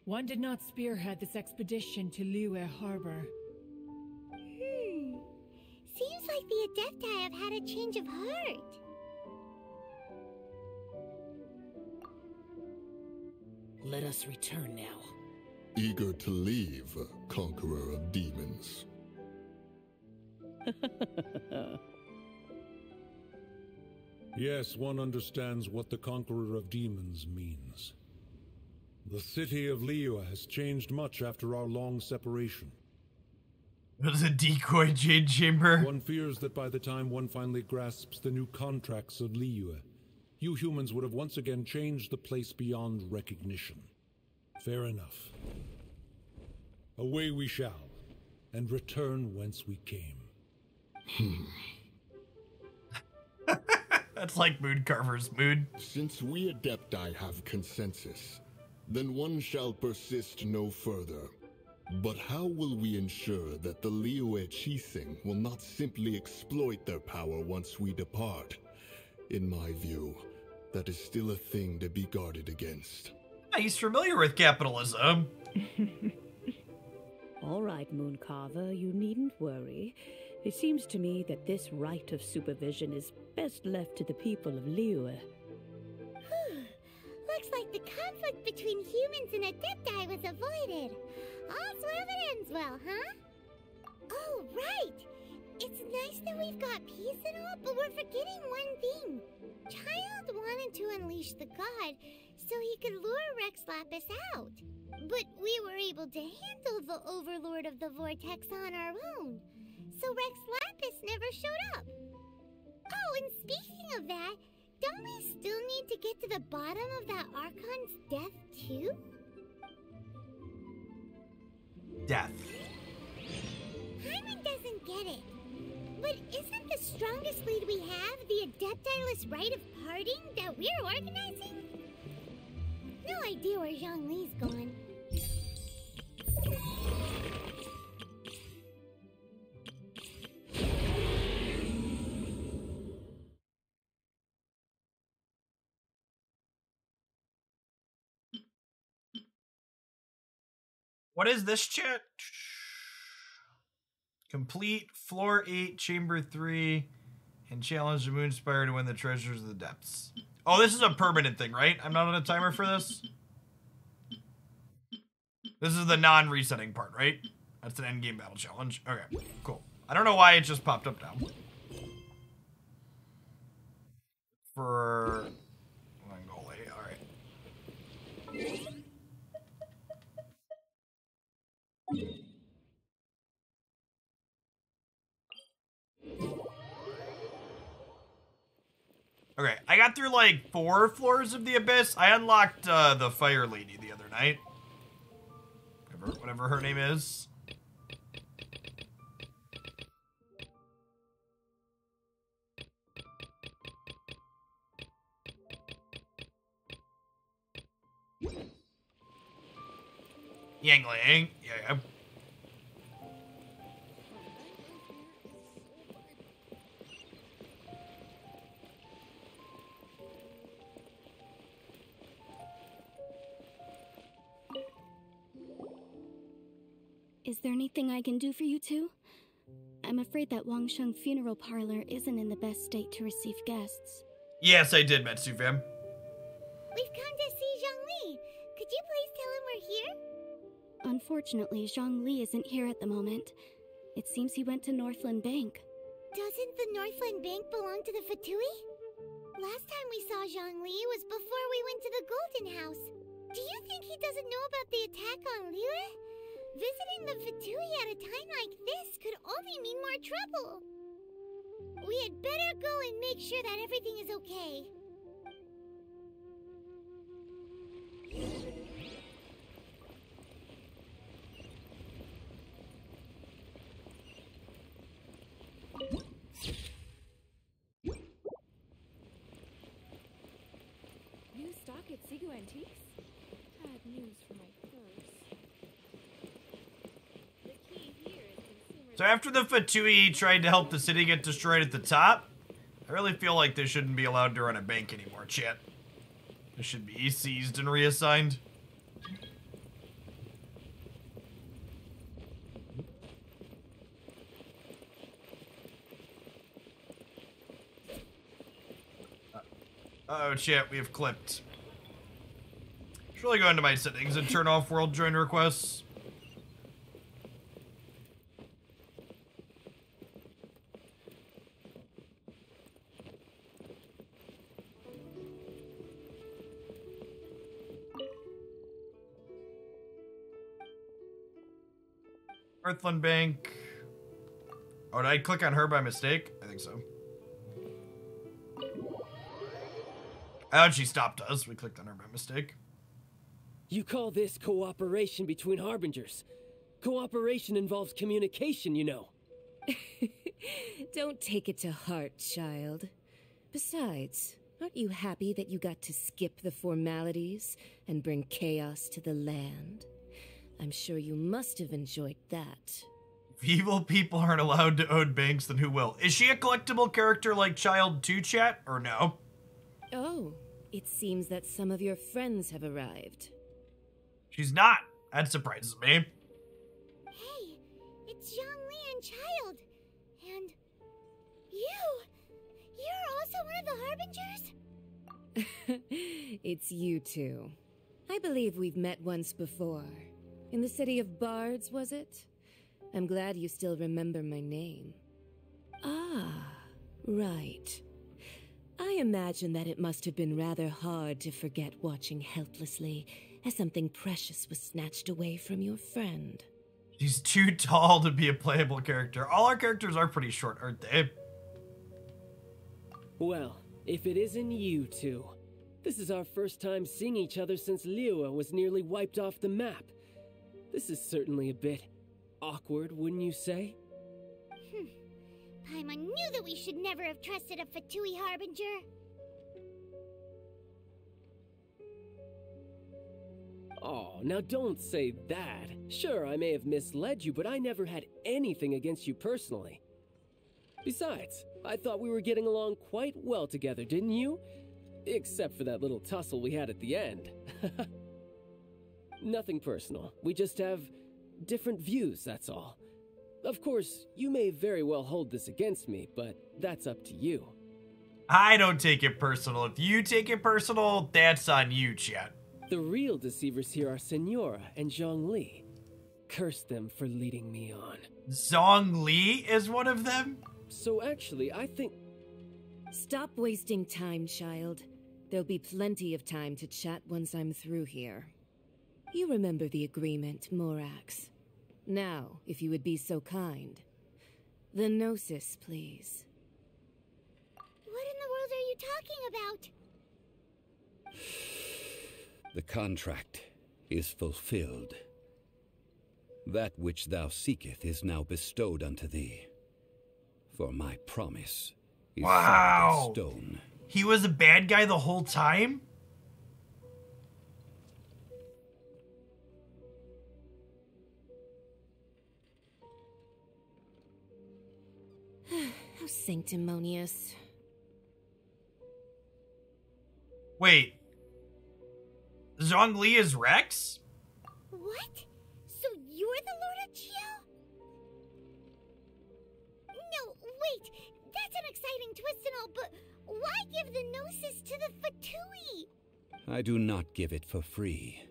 One did not spearhead this expedition to Liyue Harbor. Seems like the Adepti have had a change of heart. Let us return now. Eager to leave, Conqueror of Demons. Yes, one understands what the Conqueror of Demons means. The city of Liyue has changed much after our long separation. It was a decoy jade chamber. One fears that by the time one finally grasps the new contracts of Liyue, you humans would have once again changed the place beyond recognition. Fair enough. Away we shall, and return whence we came. That's like Mooncarver's mood. Since we Adepti have consensus, then one shall persist no further. But how will we ensure that the Liyue Qixing will not simply exploit their power once we depart? In my view, that is still a thing to be guarded against. He's familiar with capitalism. All right, Mooncarver, you needn't worry. It seems to me that this right of supervision is best left to the people of Liyue. Looks like the conflict between humans and Adepti was avoided. All's well that ends well, huh? Oh, right! It's nice that we've got peace and all, but we're forgetting one thing. Child wanted to unleash the god so he could lure Rex Lapis out. But we were able to handle the Overlord of the Vortex on our own. So Rex Lapis never showed up. Oh, and speaking of that, don't we still need to get to the bottom of that Archon's death, too? Death. Hyman doesn't get it. But isn't the strongest lead we have the Adepti-less rite of parting that we're organizing? No idea where Zhongli's gone. What is this, chat? Complete floor 8, chamber 3, and challenge the Moonspire to win the treasures of the depths. Oh, this is a permanent thing, right? I'm not on a timer for this? This is the non-resetting part, right? That's an endgame battle challenge. Okay, cool. I don't know why it just popped up now. For Mongolia, alright. Okay, I got through like 4 floors of the Abyss. I unlocked the Fire Lady the other night. Whatever her name is. Yangling, yeah. Is there anything I can do for you two? I'm afraid that Wangsheng Funeral Parlor isn't in the best state to receive guests. Yes, I did, Metsu fam. We've come to see Zhongli. Could you please tell him we're here? Unfortunately, Zhongli isn't here at the moment. It seems he went to Northland Bank. Doesn't the Northland Bank belong to the Fatui? Last time we saw Zhongli was before we went to the Golden House. Do you think he doesn't know about the attack on Liyue? Visiting the Fatui at a time like this could only mean more trouble. We had better go and make sure that everything is okay. Aunties? Bad news for my purse. The key here is consumer... So after the Fatui tried to help the city get destroyed at the top, I really feel like they shouldn't be allowed to run a bank anymore, chat. They should be seized and reassigned. Uh-oh, chat, we have clipped. Should really go into my settings and turn off world join requests. Earthland Bank. Oh, did I click on her by mistake? I think so. Oh, she stopped us. We clicked on her by mistake. You call this cooperation between Harbingers. Cooperation involves communication, you know. Don't take it to heart, child. Besides, aren't you happy that you got to skip the formalities and bring chaos to the land? I'm sure you must have enjoyed that. If evil people aren't allowed to own banks, then who will? Is she a collectible character like Child 2, chat, or no? Oh, it seems that some of your friends have arrived. She's not. That surprises me. Hey, it's Zhongli and Child. And you're also one of the Harbingers? It's you two. I believe we've met once before. In the city of Bards, was it? I'm glad you still remember my name. Ah, right. I imagine that it must have been rather hard to forget watching helplessly as something precious was snatched away from your friend. She's too tall to be a playable character. All our characters are pretty short, aren't they? Well, if it isn't you two. This is our first time seeing each other since Liyue was nearly wiped off the map. This is certainly a bit awkward, wouldn't you say? Paimon knew that we should never have trusted a Fatui Harbinger. Oh, now don't say that. Sure, I may have misled you, but I never had anything against you personally. Besides, I thought we were getting along quite well together, didn't you? Except for that little tussle we had at the end. Nothing personal. We just have different views, that's all. Of course, you may very well hold this against me, but that's up to you. I don't take it personal. If you take it personal, that's on you, chat. The real deceivers here are Senora and Zhongli. Curse them for leading me on. Zhongli is one of them? So actually, I think... Stop wasting time, child. There'll be plenty of time to chat once I'm through here. You remember the agreement, Morax. Now, if you would be so kind. The Gnosis, please. What in the world are you talking about? The contract is fulfilled. That which thou seeketh is now bestowed unto thee. For my promise is wow. set in stone. He was a bad guy the whole time? How sanctimonious. Wait. Zhongli is Rex? What? So you're the Lord of Chiao? No, wait. That's an exciting twist and all, but why give the Gnosis to the Fatui? I do not give it for free.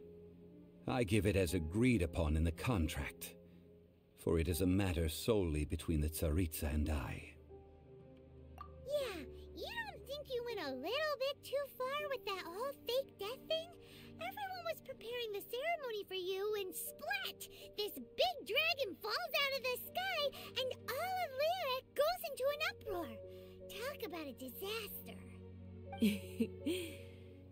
I give it as agreed upon in the contract. For it is a matter solely between the Tsaritsa and I. Yeah, you don't think you went a little bit too far with that whole fake death thing? Everyone was preparing the ceremony for you and splat! This big dragon falls out of the sky and all of Lyric goes into an uproar. Talk about a disaster.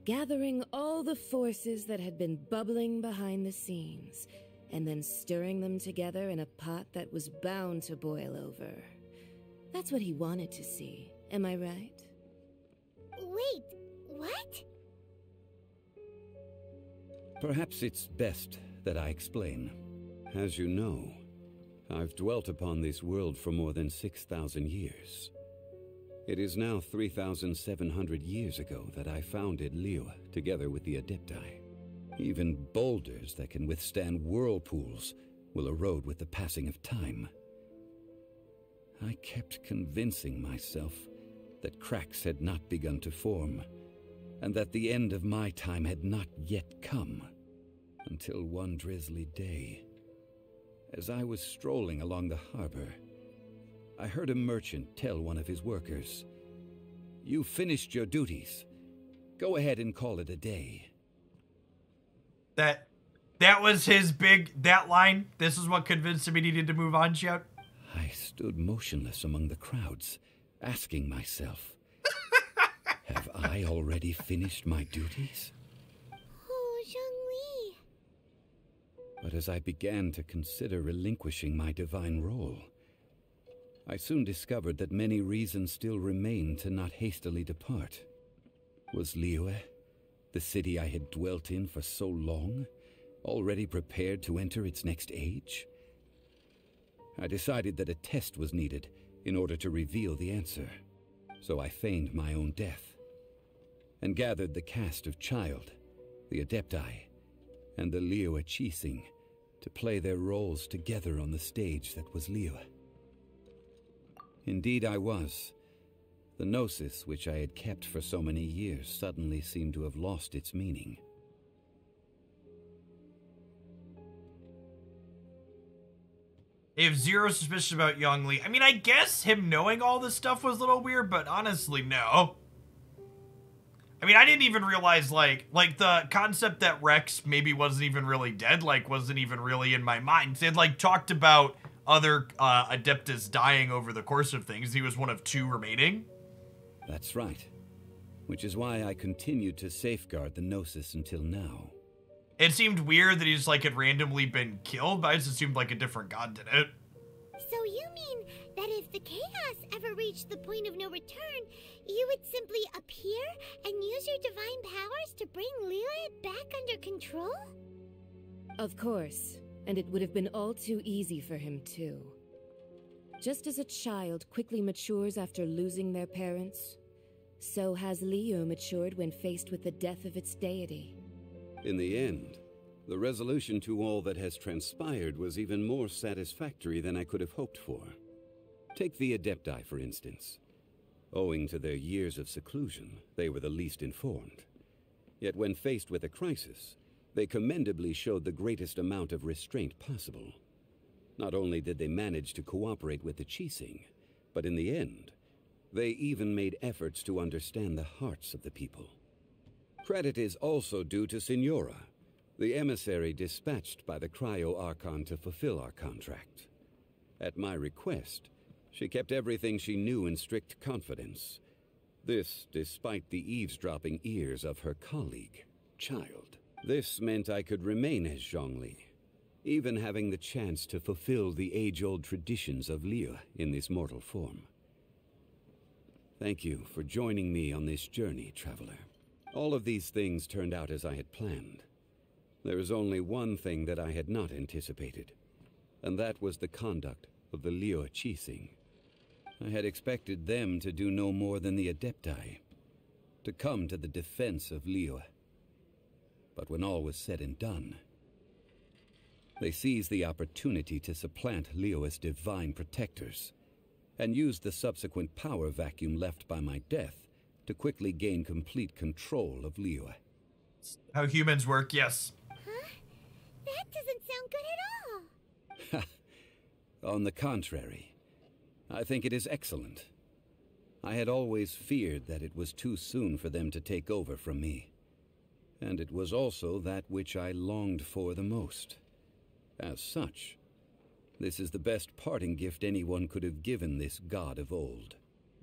Gathering all the forces that had been bubbling behind the scenes, and then stirring them together in a pot that was bound to boil over. That's what he wanted to see, am I right? Wait, what? Perhaps it's best that I explain. As you know, I've dwelt upon this world for more than 6,000 years. It is now 3,700 years ago that I founded Liyue together with the Adepti. Even boulders that can withstand whirlpools will erode with the passing of time. I kept convincing myself that cracks had not begun to form, and that the end of my time had not yet come, until one drizzly day, as I was strolling along the harbor, I heard a merchant tell one of his workers, "You finished your duties. Go ahead and call it a day." That was his that line. This is what convinced him he needed to move on, Chet. I stood motionless among the crowds, asking myself, have I already finished my duties? Oh, Zhongli. But as I began to consider relinquishing my divine role, I soon discovered that many reasons still remained to not hastily depart. Was Liyue, the city I had dwelt in for so long, already prepared to enter its next age? I decided that a test was needed in order to reveal the answer, so I feigned my own death, and gathered the cast of Child, the Adepti, and the Liyue Qixing to play their roles together on the stage that was Liyue. Indeed I was. The gnosis which I had kept for so many years suddenly seemed to have lost its meaning. They have zero suspicion about Zhongli. I mean, I guess him knowing all this stuff was a little weird, but honestly, no. I mean, I didn't even realize, like the concept that Rex maybe wasn't even really dead, wasn't even really in my mind. They had, talked about other Adeptus dying over the course of things. He was one of 2 remaining. That's right. Which is why I continued to safeguard the Gnosis until now. It seemed weird that he's had randomly been killed, but I just assumed a different god did it. So you mean that if the chaos ever reached the point of no return, you would simply appear and use your divine powers to bring Liyue back under control? Of course, and it would have been all too easy for him too. Just as a child quickly matures after losing their parents, so has Liyue matured when faced with the death of its deity. In the end, the resolution to all that has transpired was even more satisfactory than I could have hoped for. Take the Adepti, for instance. Owing to their years of seclusion, they were the least informed. Yet when faced with a crisis, they commendably showed the greatest amount of restraint possible. Not only did they manage to cooperate with the Qixing, but in the end, they even made efforts to understand the hearts of the people. Credit is also due to Signora, the emissary dispatched by the Cryo-Archon to fulfill our contract. At my request, she kept everything she knew in strict confidence. This despite the eavesdropping ears of her colleague, Child. This meant I could remain as Zhongli, even having the chance to fulfill the age-old traditions of Liyue in this mortal form. Thank you for joining me on this journey, Traveler. All of these things turned out as I had planned. There is only one thing that I had not anticipated, and that was the conduct of the Liyue Qixing. I had expected them to do no more than the Adepti, to come to the defense of Liyue. But when all was said and done, they seized the opportunity to supplant Liyue as divine protectors, and used the subsequent power vacuum left by my death to quickly gain complete control of Liyue. How humans work, yes. Huh? That doesn't sound good at all. On the contrary, I think it is excellent. I had always feared that it was too soon for them to take over from me. And it was also that which I longed for the most. As such, this is the best parting gift anyone could have given this god of old.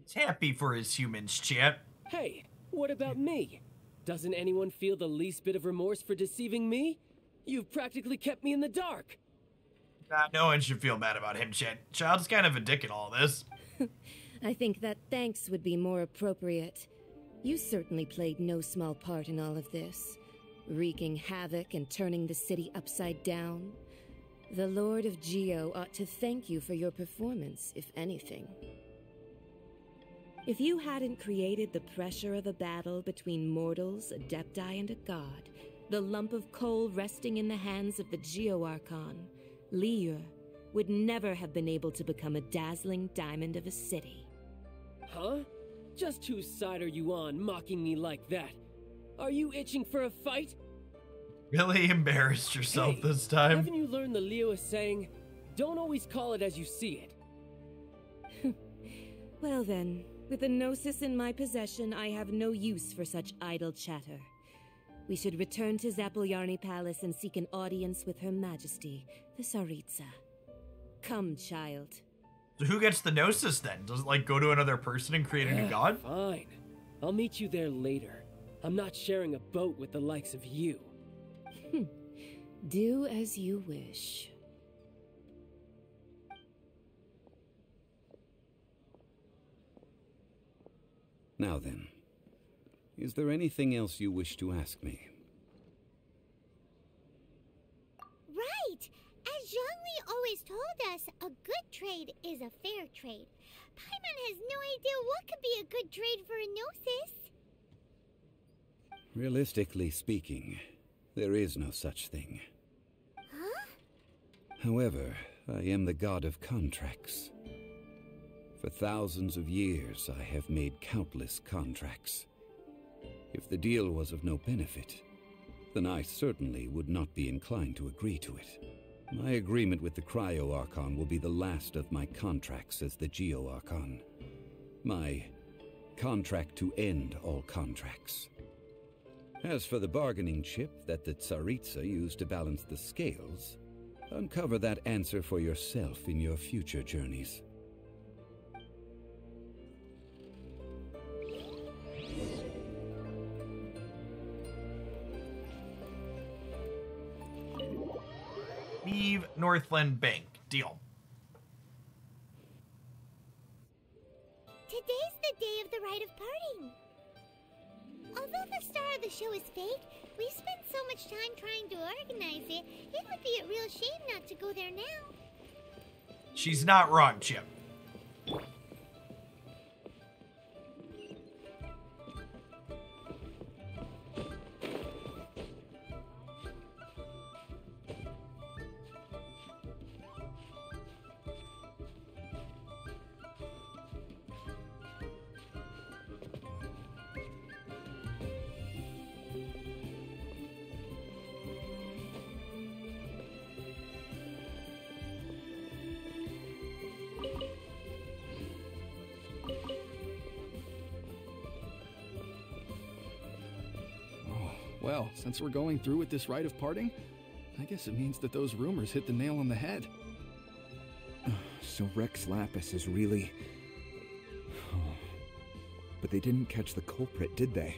He's happy for his humans, Chet. Hey, what about me? Doesn't anyone feel the least bit of remorse for deceiving me? You've practically kept me in the dark. No one should feel bad about him, Chet. Child's kind of a dick in all this. I think that thanks would be more appropriate. You certainly played no small part in all of this. wreaking havoc and turning the city upside down. The Lord of Geo ought to thank you for your performance, if anything. If you hadn't created the pressure of a battle between mortals, adepti, and a god, the lump of coal resting in the hands of the Geo Archon, Liyue, would never have been able to become a dazzling diamond of a city. Huh? Just whose side are you on, mocking me like that? Are you itching for a fight? Really embarrassed yourself this time. Haven't you learned the Liyue saying, don't always call it as you see it? Well then, with the Gnosis in my possession, I have no use for such idle chatter. We should return to Zapoljarny Palace and seek an audience with Her Majesty, the Tsaritsa. Come, child. So who gets the Gnosis then? Does it like go to another person and create a new god? Fine. I'll meet you there later. I'm not sharing a boat with the likes of you. Do as you wish. Now then, is there anything else you wish to ask me? Right! As Zhongli always told us, a good trade is a fair trade. Paimon has no idea what could be a good trade for a Gnosis. Realistically speaking, there is no such thing. Huh? However, I am the god of contracts. For thousands of years, I have made countless contracts. If the deal was of no benefit, then I certainly would not be inclined to agree to it. My agreement with the Cryo Archon will be the last of my contracts as the Geo Archon. My contract to end all contracts. As for the bargaining chip that the Tsaritsa used to balance the scales, uncover that answer for yourself in your future journeys. Leave Northland Bank. Deal. Today's the day of the rite of parting. Although the star of the show is fake, we spent so much time trying to organize it, it would be a real shame not to go there now. She's not wrong, Chip. Well, since we're going through with this rite of parting, I guess it means that those rumors hit the nail on the head. So Rex Lapis is really... But they didn't catch the culprit, did they?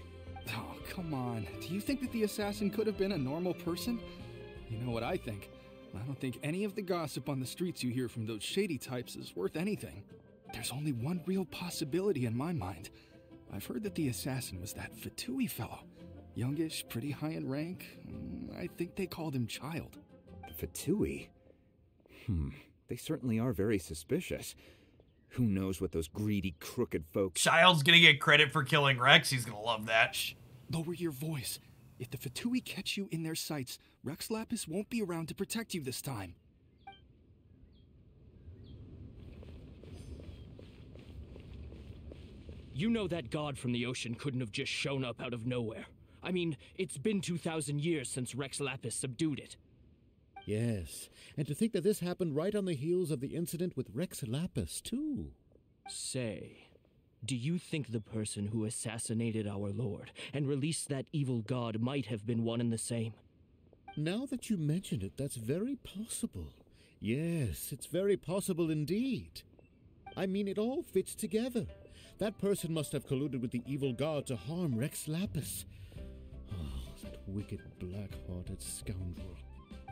Oh, come on. Do you think that the assassin could have been a normal person? You know what I think. I don't think any of the gossip on the streets you hear from those shady types is worth anything. There's only one real possibility in my mind. I've heard that the assassin was that Fatui fellow. Youngish, pretty high in rank. I think they called him Child. The Fatui? They certainly are very suspicious. Who knows what those greedy, crooked folks... Child's gonna get credit for killing Rex. He's gonna love that. Shh. Lower your voice. If the Fatui catch you in their sights, Rex Lapis won't be around to protect you this time. You know that god from the ocean couldn't have just shown up out of nowhere. I mean, it's been 2,000 years since Rex Lapis subdued it. Yes, and to think that this happened right on the heels of the incident with Rex Lapis, too. Say, do you think the person who assassinated our lord and released that evil god might have been one and the same? Now that you mention it, that's very possible. Yes, it's very possible indeed. I mean, it all fits together. That person must have colluded with the evil god to harm Rex Lapis. Oh, that wicked, black-hearted scoundrel.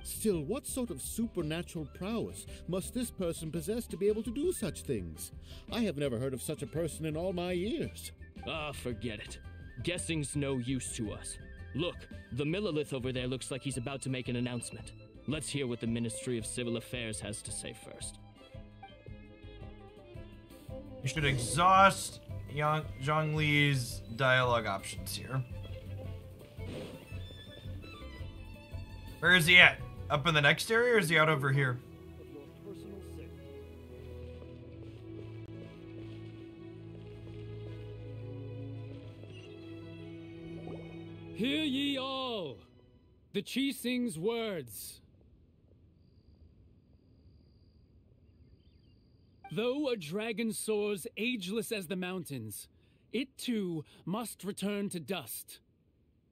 Still, what sort of supernatural prowess must this person possess to be able to do such things? I have never heard of such a person in all my years. Ah, forget it. Guessing's no use to us. Look, the Millilith over there looks like he's about to make an announcement. Let's hear what the Ministry of Civil Affairs has to say first. You should exhaust Zhongli's dialogue options here. Where is he at? Up in the next area, or is he out over here? Hear ye all, the Qixing's words. Though a dragon soars ageless as the mountains, it too must return to dust.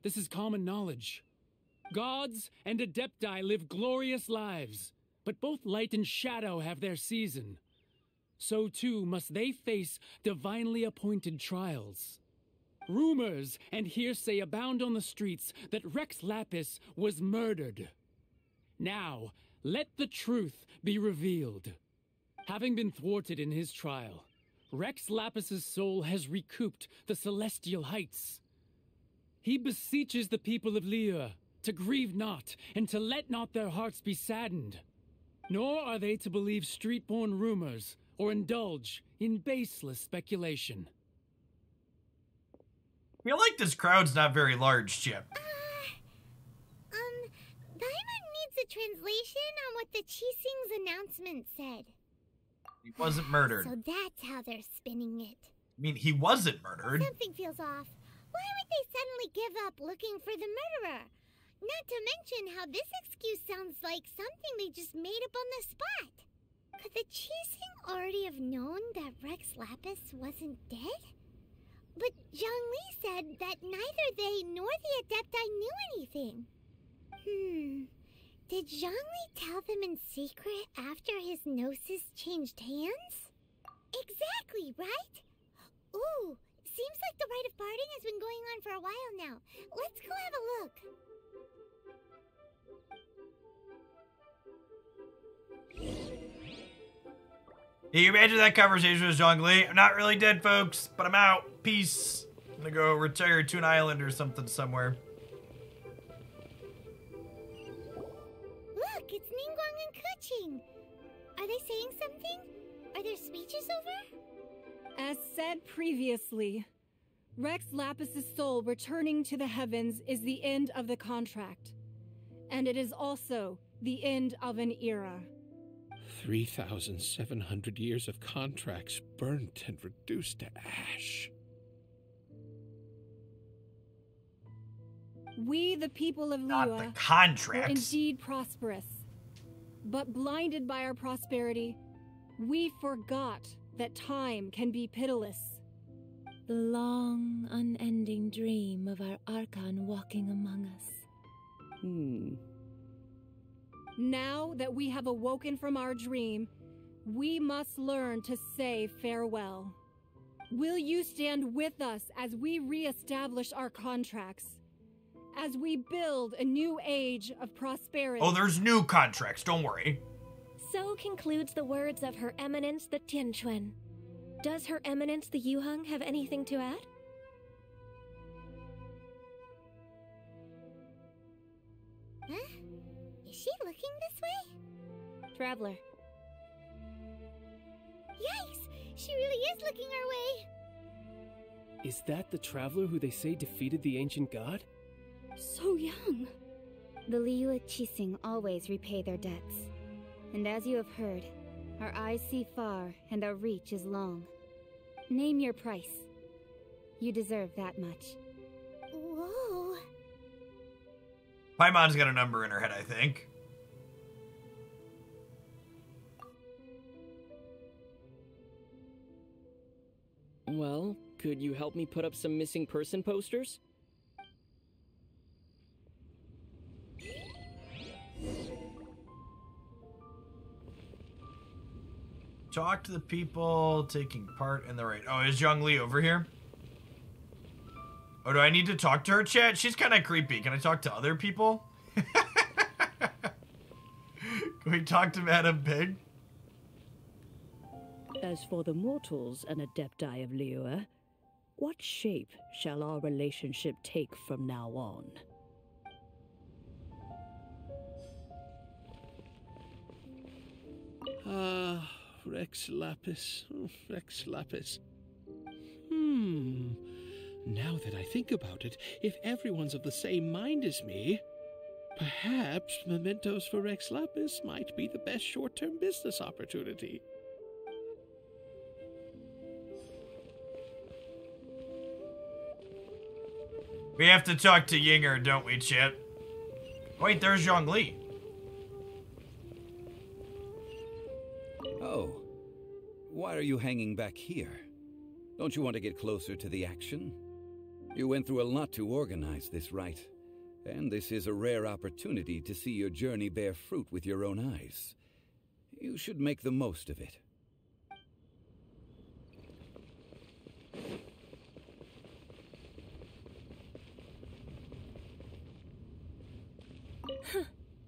This is common knowledge. Gods and Adepti live glorious lives, but both light and shadow have their season. So too must they face divinely appointed trials. Rumors and hearsay abound on the streets that Rex Lapis was murdered. Now, let the truth be revealed. Having been thwarted in his trial, Rex Lapis's soul has recouped the celestial heights. He beseeches the people of Liyue to grieve not and to let not their hearts be saddened. Nor are they to believe street-born rumors or indulge in baseless speculation. I feel like this crowd's not very large, Chip. Paimon needs a translation on what the Qixing's announcement said. He wasn't murdered. So that's how they're spinning it. I mean, he wasn't murdered. Something feels off. Why would they suddenly give up looking for the murderer? Not to mention how this excuse sounds like something they just made up on the spot. Could the Qixing already have known that Rex Lapis wasn't dead? But Zhongli said that neither they nor the Adepti knew anything. Did Zhongli tell them in secret after his gnosis changed hands? Exactly, right? Ooh, seems like the rite of parting has been going on for a while now. Let's go have a look. Can you imagine that conversation with Zhongli? I'm not really dead, folks, but I'm out. Peace. I'm gonna go retire to an island or something somewhere. Look, it's Ningguang and Keqing. Are they saying something? Are their speeches over? As said previously, Rex Lapis's soul returning to the heavens is the end of the contract. And it is also the end of an era. 3,700 years of contracts burnt and reduced to ash. We, the people of Not Liyue, the contracts. were indeed prosperous. But blinded by our prosperity, we forgot that time can be pitiless. The long, unending dream of our Archon walking among us. Now that we have awoken from our dream, we must learn to say farewell. Will you stand with us as we re-establish our contracts? As we build a new age of prosperity? Oh, there's new contracts, don't worry. So concludes the words of Her Eminence the Tianquan. Does Her Eminence the Yuheng have anything to add? Huh? Is she looking this way? Traveler. Yikes! She really is looking our way! Is that the traveler who they say defeated the ancient god? So young. The Liyue Qixing always repay their debts. And as you have heard, our eyes see far and our reach is long. Name your price. You deserve that much. Whoa. Paimon's got a number in her head, I think. Well, could you help me put up some missing person posters? Talk to the people taking part in the raid. Oh, is Zhongli over here? Oh, do I need to talk to her, chat? She's kind of creepy. Can I talk to other people? Can we talk to Madam Pig? As for the mortals and Adepti of Liyue, what shape shall our relationship take from now on? Ah, Rex Lapis. Oh, Rex Lapis. Now that I think about it, if everyone's of the same mind as me, perhaps mementos for Rex Lapis might be the best short-term business opportunity. We have to talk to Yinger, don't we, Chip? Wait, there's Zhongli. Oh. Why are you hanging back here? Don't you want to get closer to the action? You went through a lot to organize this rite, and this is a rare opportunity to see your journey bear fruit with your own eyes. You should make the most of it.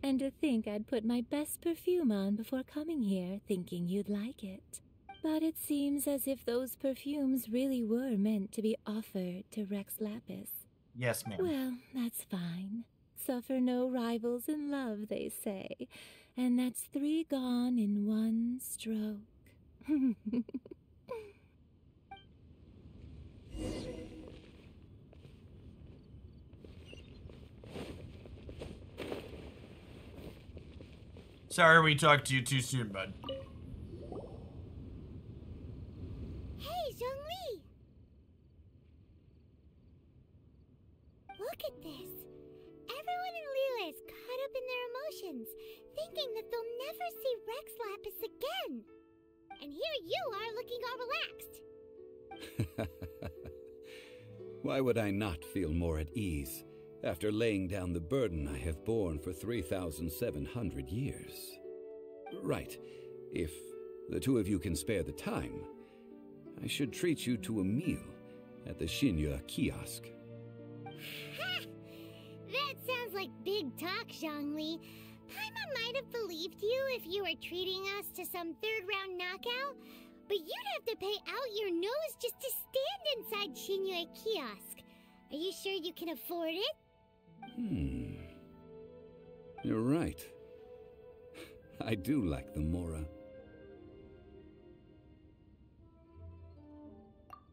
And to think I'd put my best perfume on before coming here, thinking you'd like it. But it seems as if those perfumes really were meant to be offered to Rex Lapis. Yes, ma'am. Well, that's fine. Suffer no rivals in love, they say. And that's 3 gone in 1 stroke. Sorry we talked to you too soon, bud. Hey, Zhongli! Look at this. Everyone in Liyue is caught up in their emotions, thinking that they'll never see Rex Lapis again. And here you are looking all relaxed. Why would I not feel more at ease after laying down the burden I have borne for 3,700 years? Right. If the two of you can spare the time, I should treat you to a meal at the Xinyue kiosk. Ha! That sounds like big talk, Zhongli. Paimon might have believed you if you were treating us to some third-round knockout, but you'd have to pay out your nose just to stand inside Xinyue kiosk. Are you sure you can afford it? You're right. I do like the Mora.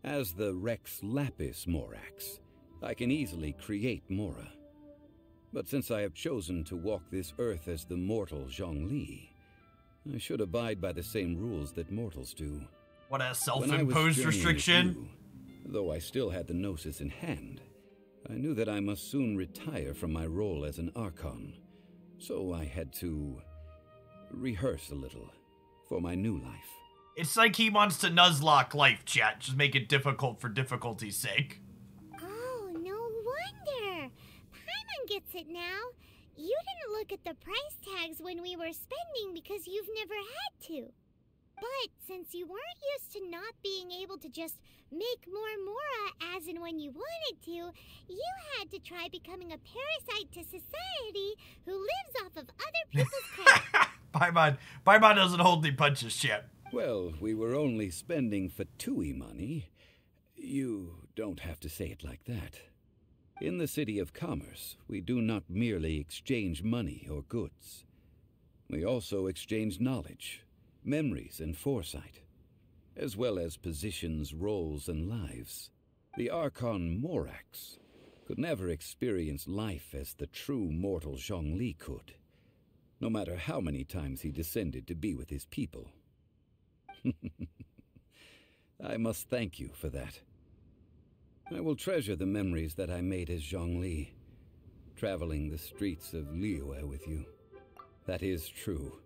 As the Rex Lapis Morax, I can easily create Mora. But since I have chosen to walk this earth as the mortal Zhongli, I should abide by the same rules that mortals do. What a self-imposed restriction. Though I still had the Gnosis in hand, I knew that I must soon retire from my role as an Archon, so I had to rehearse a little for my new life. It's like he wants to nuzlocke life, chat. Just make it difficult for difficulty's sake. Oh, no wonder. Paimon gets it now. You didn't look at the price tags when we were spending because you've never had to. But since you weren't used to not being able to just make more Mora as and when you wanted to, you had to try becoming a parasite to society who lives off of other people's credit. Paimon doesn't hold any punches, chat. Well, we were only spending Fatui money. You don't have to say it like that. In the City of Commerce, we do not merely exchange money or goods. We also exchange knowledge, memories, and foresight, as well as positions, roles, and lives. The Archon Morax could never experience life as the true mortal Zhongli could, no matter how many times he descended to be with his people. I must thank you for that. I will treasure the memories that I made as Zhongli, traveling the streets of Liyue with you. That is true.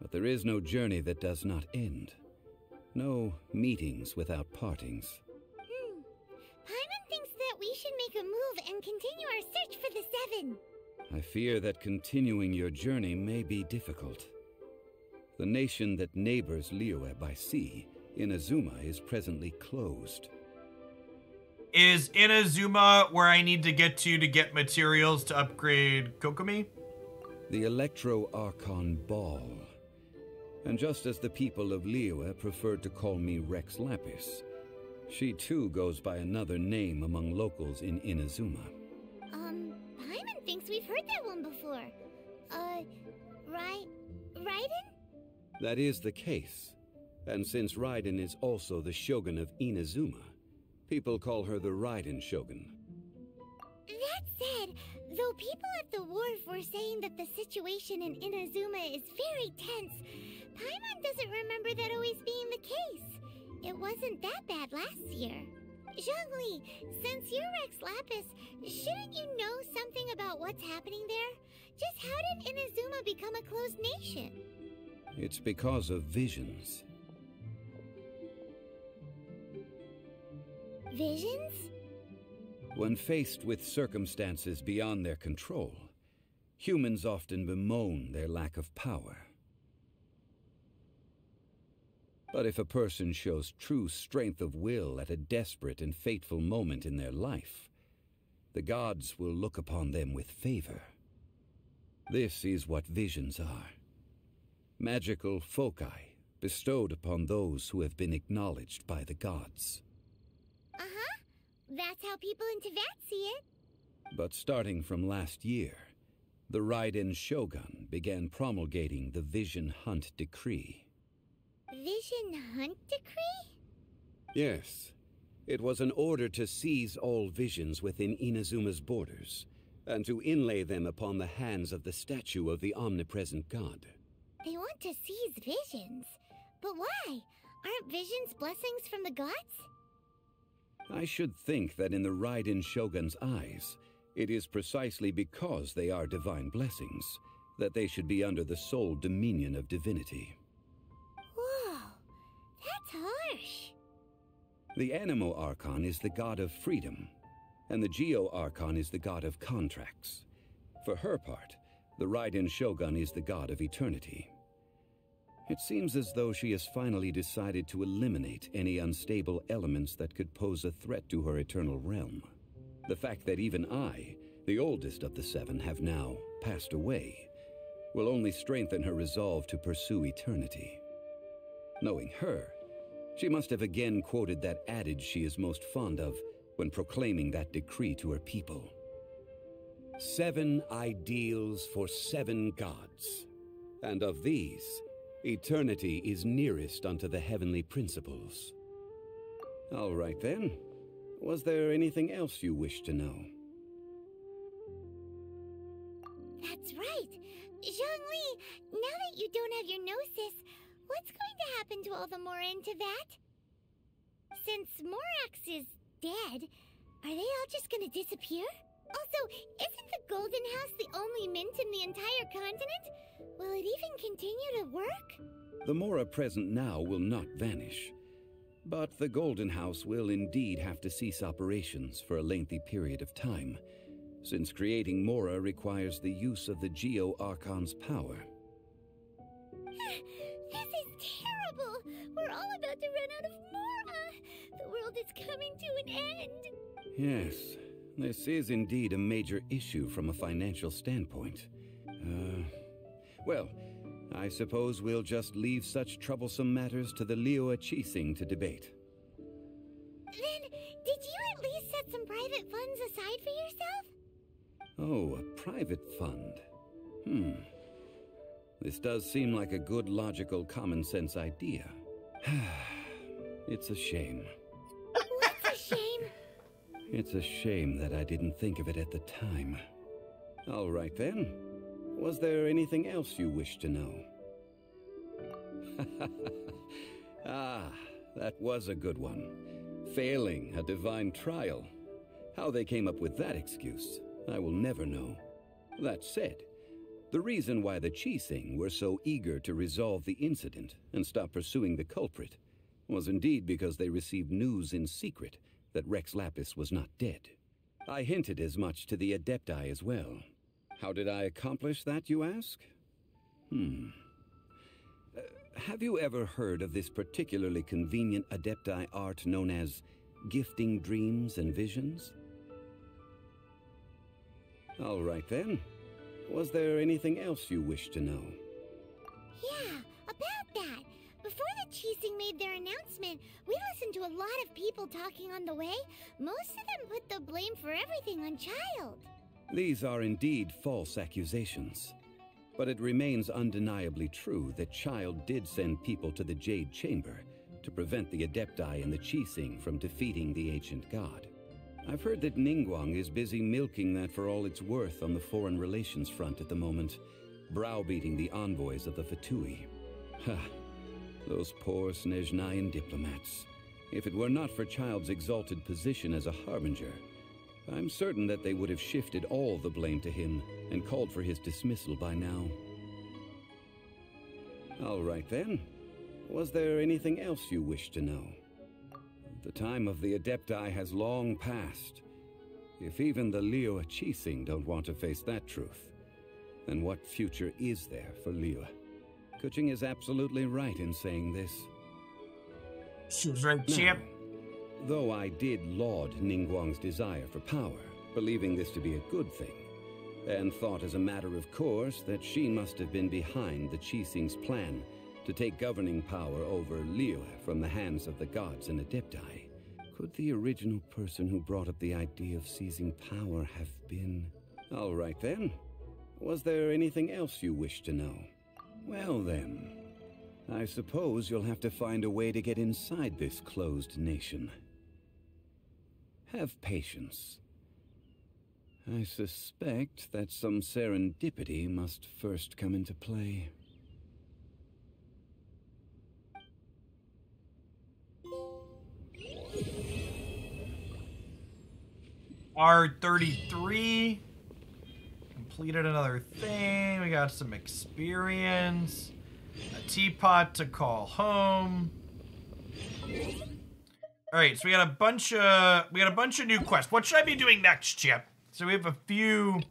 But there is no journey that does not end. No meetings without partings. Paimon thinks that we should make a move and continue our search for the 7. I fear that continuing your journey may be difficult. The nation that neighbors Liyue by sea, Inazuma, is presently closed. Is Inazuma where I need to get materials to upgrade Kokomi? The Electro-Archon Ball. And just as the people of Liyue preferred to call me Rex Lapis, she too goes by another name among locals in Inazuma. Paimon thinks we've heard that one before. Raiden? That is the case. And since Raiden is also the Shogun of Inazuma, people call her the Raiden Shogun. That said, though people at the wharf were saying that the situation in Inazuma is very tense, Paimon doesn't remember that always being the case. It wasn't that bad last year. Zhongli, since you're Rex Lapis, shouldn't you know something about what's happening there? Just how did Inazuma become a closed nation? It's because of visions. Visions? When faced with circumstances beyond their control, humans often bemoan their lack of power. But if a person shows true strength of will at a desperate and fateful moment in their life, the gods will look upon them with favor. This is what visions are. Magical foci bestowed upon those who have been acknowledged by the gods. Uh-huh. That's how people in Teyvat see it. But starting from last year, the Raiden Shogun began promulgating the Vision Hunt Decree. Vision Hunt Decree? Yes. It was an order to seize all visions within Inazuma's borders, and to inlay them upon the hands of the statue of the omnipresent god. They want to seize visions. But why? Aren't visions blessings from the gods? I should think that in the Raiden Shogun's eyes, it is precisely because they are divine blessings that they should be under the sole dominion of divinity. Whoa, that's harsh. The Anemo Archon is the god of freedom, and the Geo Archon is the god of contracts. For her part, the Raiden Shogun is the god of eternity. It seems as though she has finally decided to eliminate any unstable elements that could pose a threat to her eternal realm. The fact that even I, the oldest of the seven, have now passed away, will only strengthen her resolve to pursue eternity. Knowing her, she must have again quoted that adage she is most fond of when proclaiming that decree to her people. 7 ideals for 7 gods, and of these, eternity is nearest unto the heavenly principles. All right then. Was there anything else you wish to know? That's right. Zhongli, now that you don't have your gnosis, what's going to happen to all the Mora in Teyvat? Since Morax is dead, are they all just gonna disappear? Also, isn't the Golden House the only mint in the entire continent? Will it even continue to work? The Mora present now will not vanish, but the Golden House will indeed have to cease operations for a lengthy period of time, since creating Mora requires the use of the Geo Archon's power. This is terrible! We're all about to run out of Mora! The world is coming to an end! Yes, this is indeed a major issue from a financial standpoint. Well, I suppose we'll just leave such troublesome matters to the Liyue Qixing to debate. Then, did you at least set some private funds aside for yourself? Oh, a private fund. This does seem like a good, logical, common-sense idea. It's a shame. What's a shame? It's a shame that I didn't think of it at the time. All right then. Was there anything else you wish to know? Ah, that was a good one. Failing a divine trial. How they came up with that excuse, I will never know. That said, the reason why the Qixing were so eager to resolve the incident and stop pursuing the culprit was indeed because they received news in secret that Rex Lapis was not dead. I hinted as much to the Adepti as well. How did I accomplish that, you ask? Have you ever heard of this particularly convenient Adepti art known as gifting dreams and visions? All right then. Was there anything else you wish to know? Yeah, about that. Before the Qixing made their announcement, we listened to a lot of people talking on the way. Most of them put the blame for everything on Child. These are indeed false accusations. But it remains undeniably true that Child did send people to the Jade Chamber to prevent the Adepti and the Qixing from defeating the ancient god. I've heard that Ningguang is busy milking that for all it's worth on the foreign relations front at the moment, browbeating the envoys of the Fatui. Ha! Those poor Snezhnayan diplomats. If it were not for Child's exalted position as a harbinger, I'm certain that they would have shifted all the blame to him and called for his dismissal by now. All right then. Was there anything else you wish to know? The time of the Adepti has long passed. If even the Liyue Qixing don't want to face that truth, then what future is there for Liyue? Kuching is absolutely right in saying this. She's right, champ. Though I did laud Ningguang's desire for power, believing this to be a good thing, and thought as a matter of course that she must have been behind the Qixing's plan to take governing power over Liyue from the hands of the gods and Adepti, could the original person who brought up the idea of seizing power have been... All right then. Was there anything else you wish to know? Well then, I suppose you'll have to find a way to get inside this closed nation. Have patience. I suspect that some serendipity must first come into play. R33. Completed another thing. We got some experience. A teapot to call home. All right, so we got a bunch of new quests. What should I be doing next, Chip? So we have a few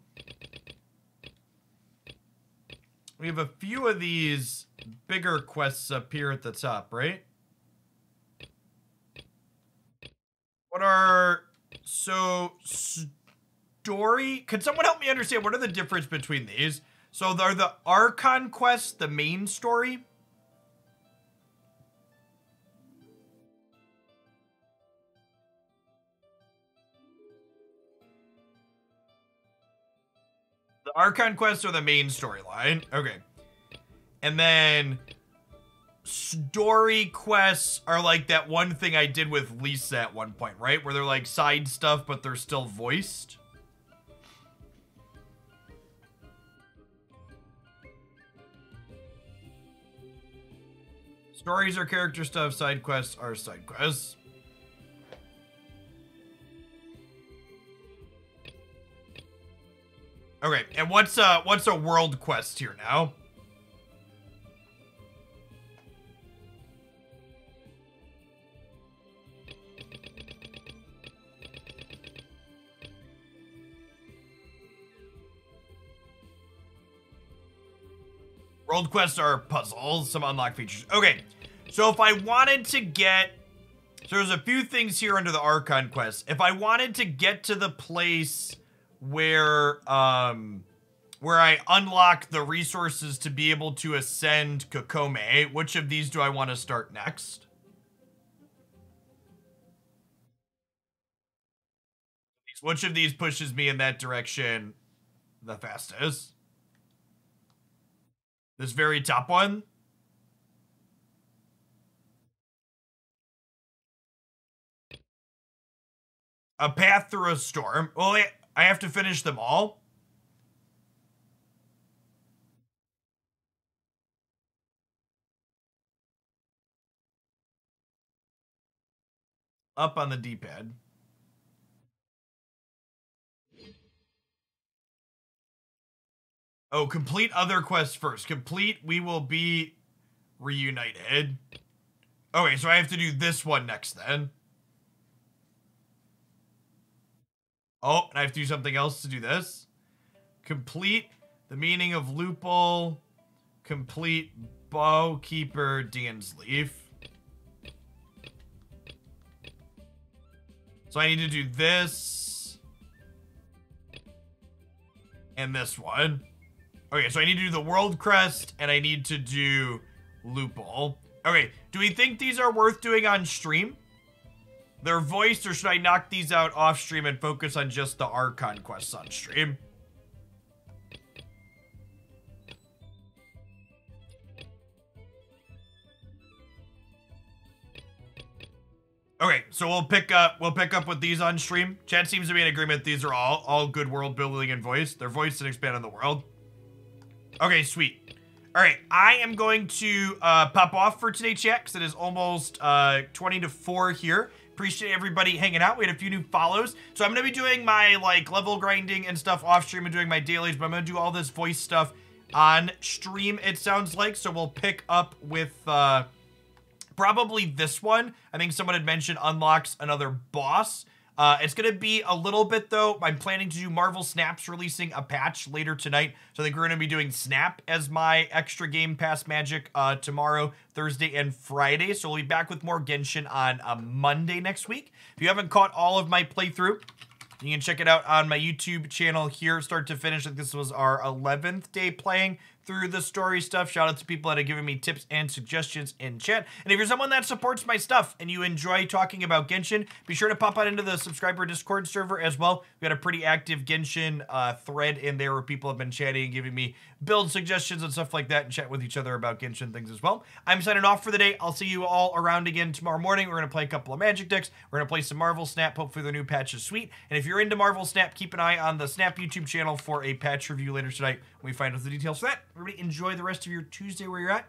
of these bigger quests up here at the top, right? What are story? Could someone help me understand what are the difference between these? So are the Archon quests the main story? The Archon quests are the main storyline. Okay. And then story quests are like that one thing I did with Lisa at one point, right? Where they're like side stuff, but they're still voiced. Stories are character stuff, side quests are side quests. Okay, and what's a world quest here now? World quests are puzzles, some unlocked features. Okay, so if I wanted to get... So there's a few things here under the Archon quest. If I wanted to get to the place where I unlock the resources to be able to ascend Kokome, which of these do I want to start next? Which of these pushes me in that direction the fastest? This very top one? A path through a storm. Well, I have to finish them all? Up on the D-pad. Oh, complete other quests first. Complete, we will be reunited. Okay, so I have to do this one next then. Oh, and I have to do something else to do this. Complete the meaning of loophole. Complete Bowkeeper Dan's Leaf. So I need to do this. And this one. Okay, so I need to do the World Crest, and I need to do Loophole. Okay, do we think these are worth doing on stream? They're voiced, or should I knock these out off stream and focus on just the Archon quests on stream? Okay, so we'll pick up with these on stream. Chat seems to be in agreement. These are all good world building and voice. They're voiced and expand on the world. Okay, sweet. All right, I am going to pop off for today, chat, because it is almost 20 to 4 here. Appreciate everybody hanging out. We had a few new follows. So I'm going to be doing my like level grinding and stuff off stream and doing my dailies, but I'm going to do all this voice stuff on stream, it sounds like. So we'll pick up with probably this one. I think someone had mentioned unlocks another boss. It's going to be a little bit, though. I'm planning to do Marvel Snap's releasing a patch later tonight. So I think we're going to be doing Snap as my extra Game Pass magic tomorrow, Thursday, and Friday. So we'll be back with more Genshin on Monday next week. If you haven't caught all of my playthrough, you can check it out on my YouTube channel here, start to finish. Like this was our 11th day playing through the story stuff. Shout out to people that have given me tips and suggestions in chat. And if you're someone that supports my stuff and you enjoy talking about Genshin, be sure to pop on into the subscriber Discord server as well. We got a pretty active Genshin thread in there where people have been chatting and giving me build suggestions and stuff like that and chat with each other about Genshin things as well. I'm signing off for the day. I'll see you all around again tomorrow morning. We're going to play a couple of Magic decks. We're going to play some Marvel Snap. Hopefully the new patch is sweet. And if you're into Marvel Snap, keep an eye on the Snap YouTube channel for a patch review later tonight when we find out the details for that. Everybody enjoy the rest of your Tuesday where you're at.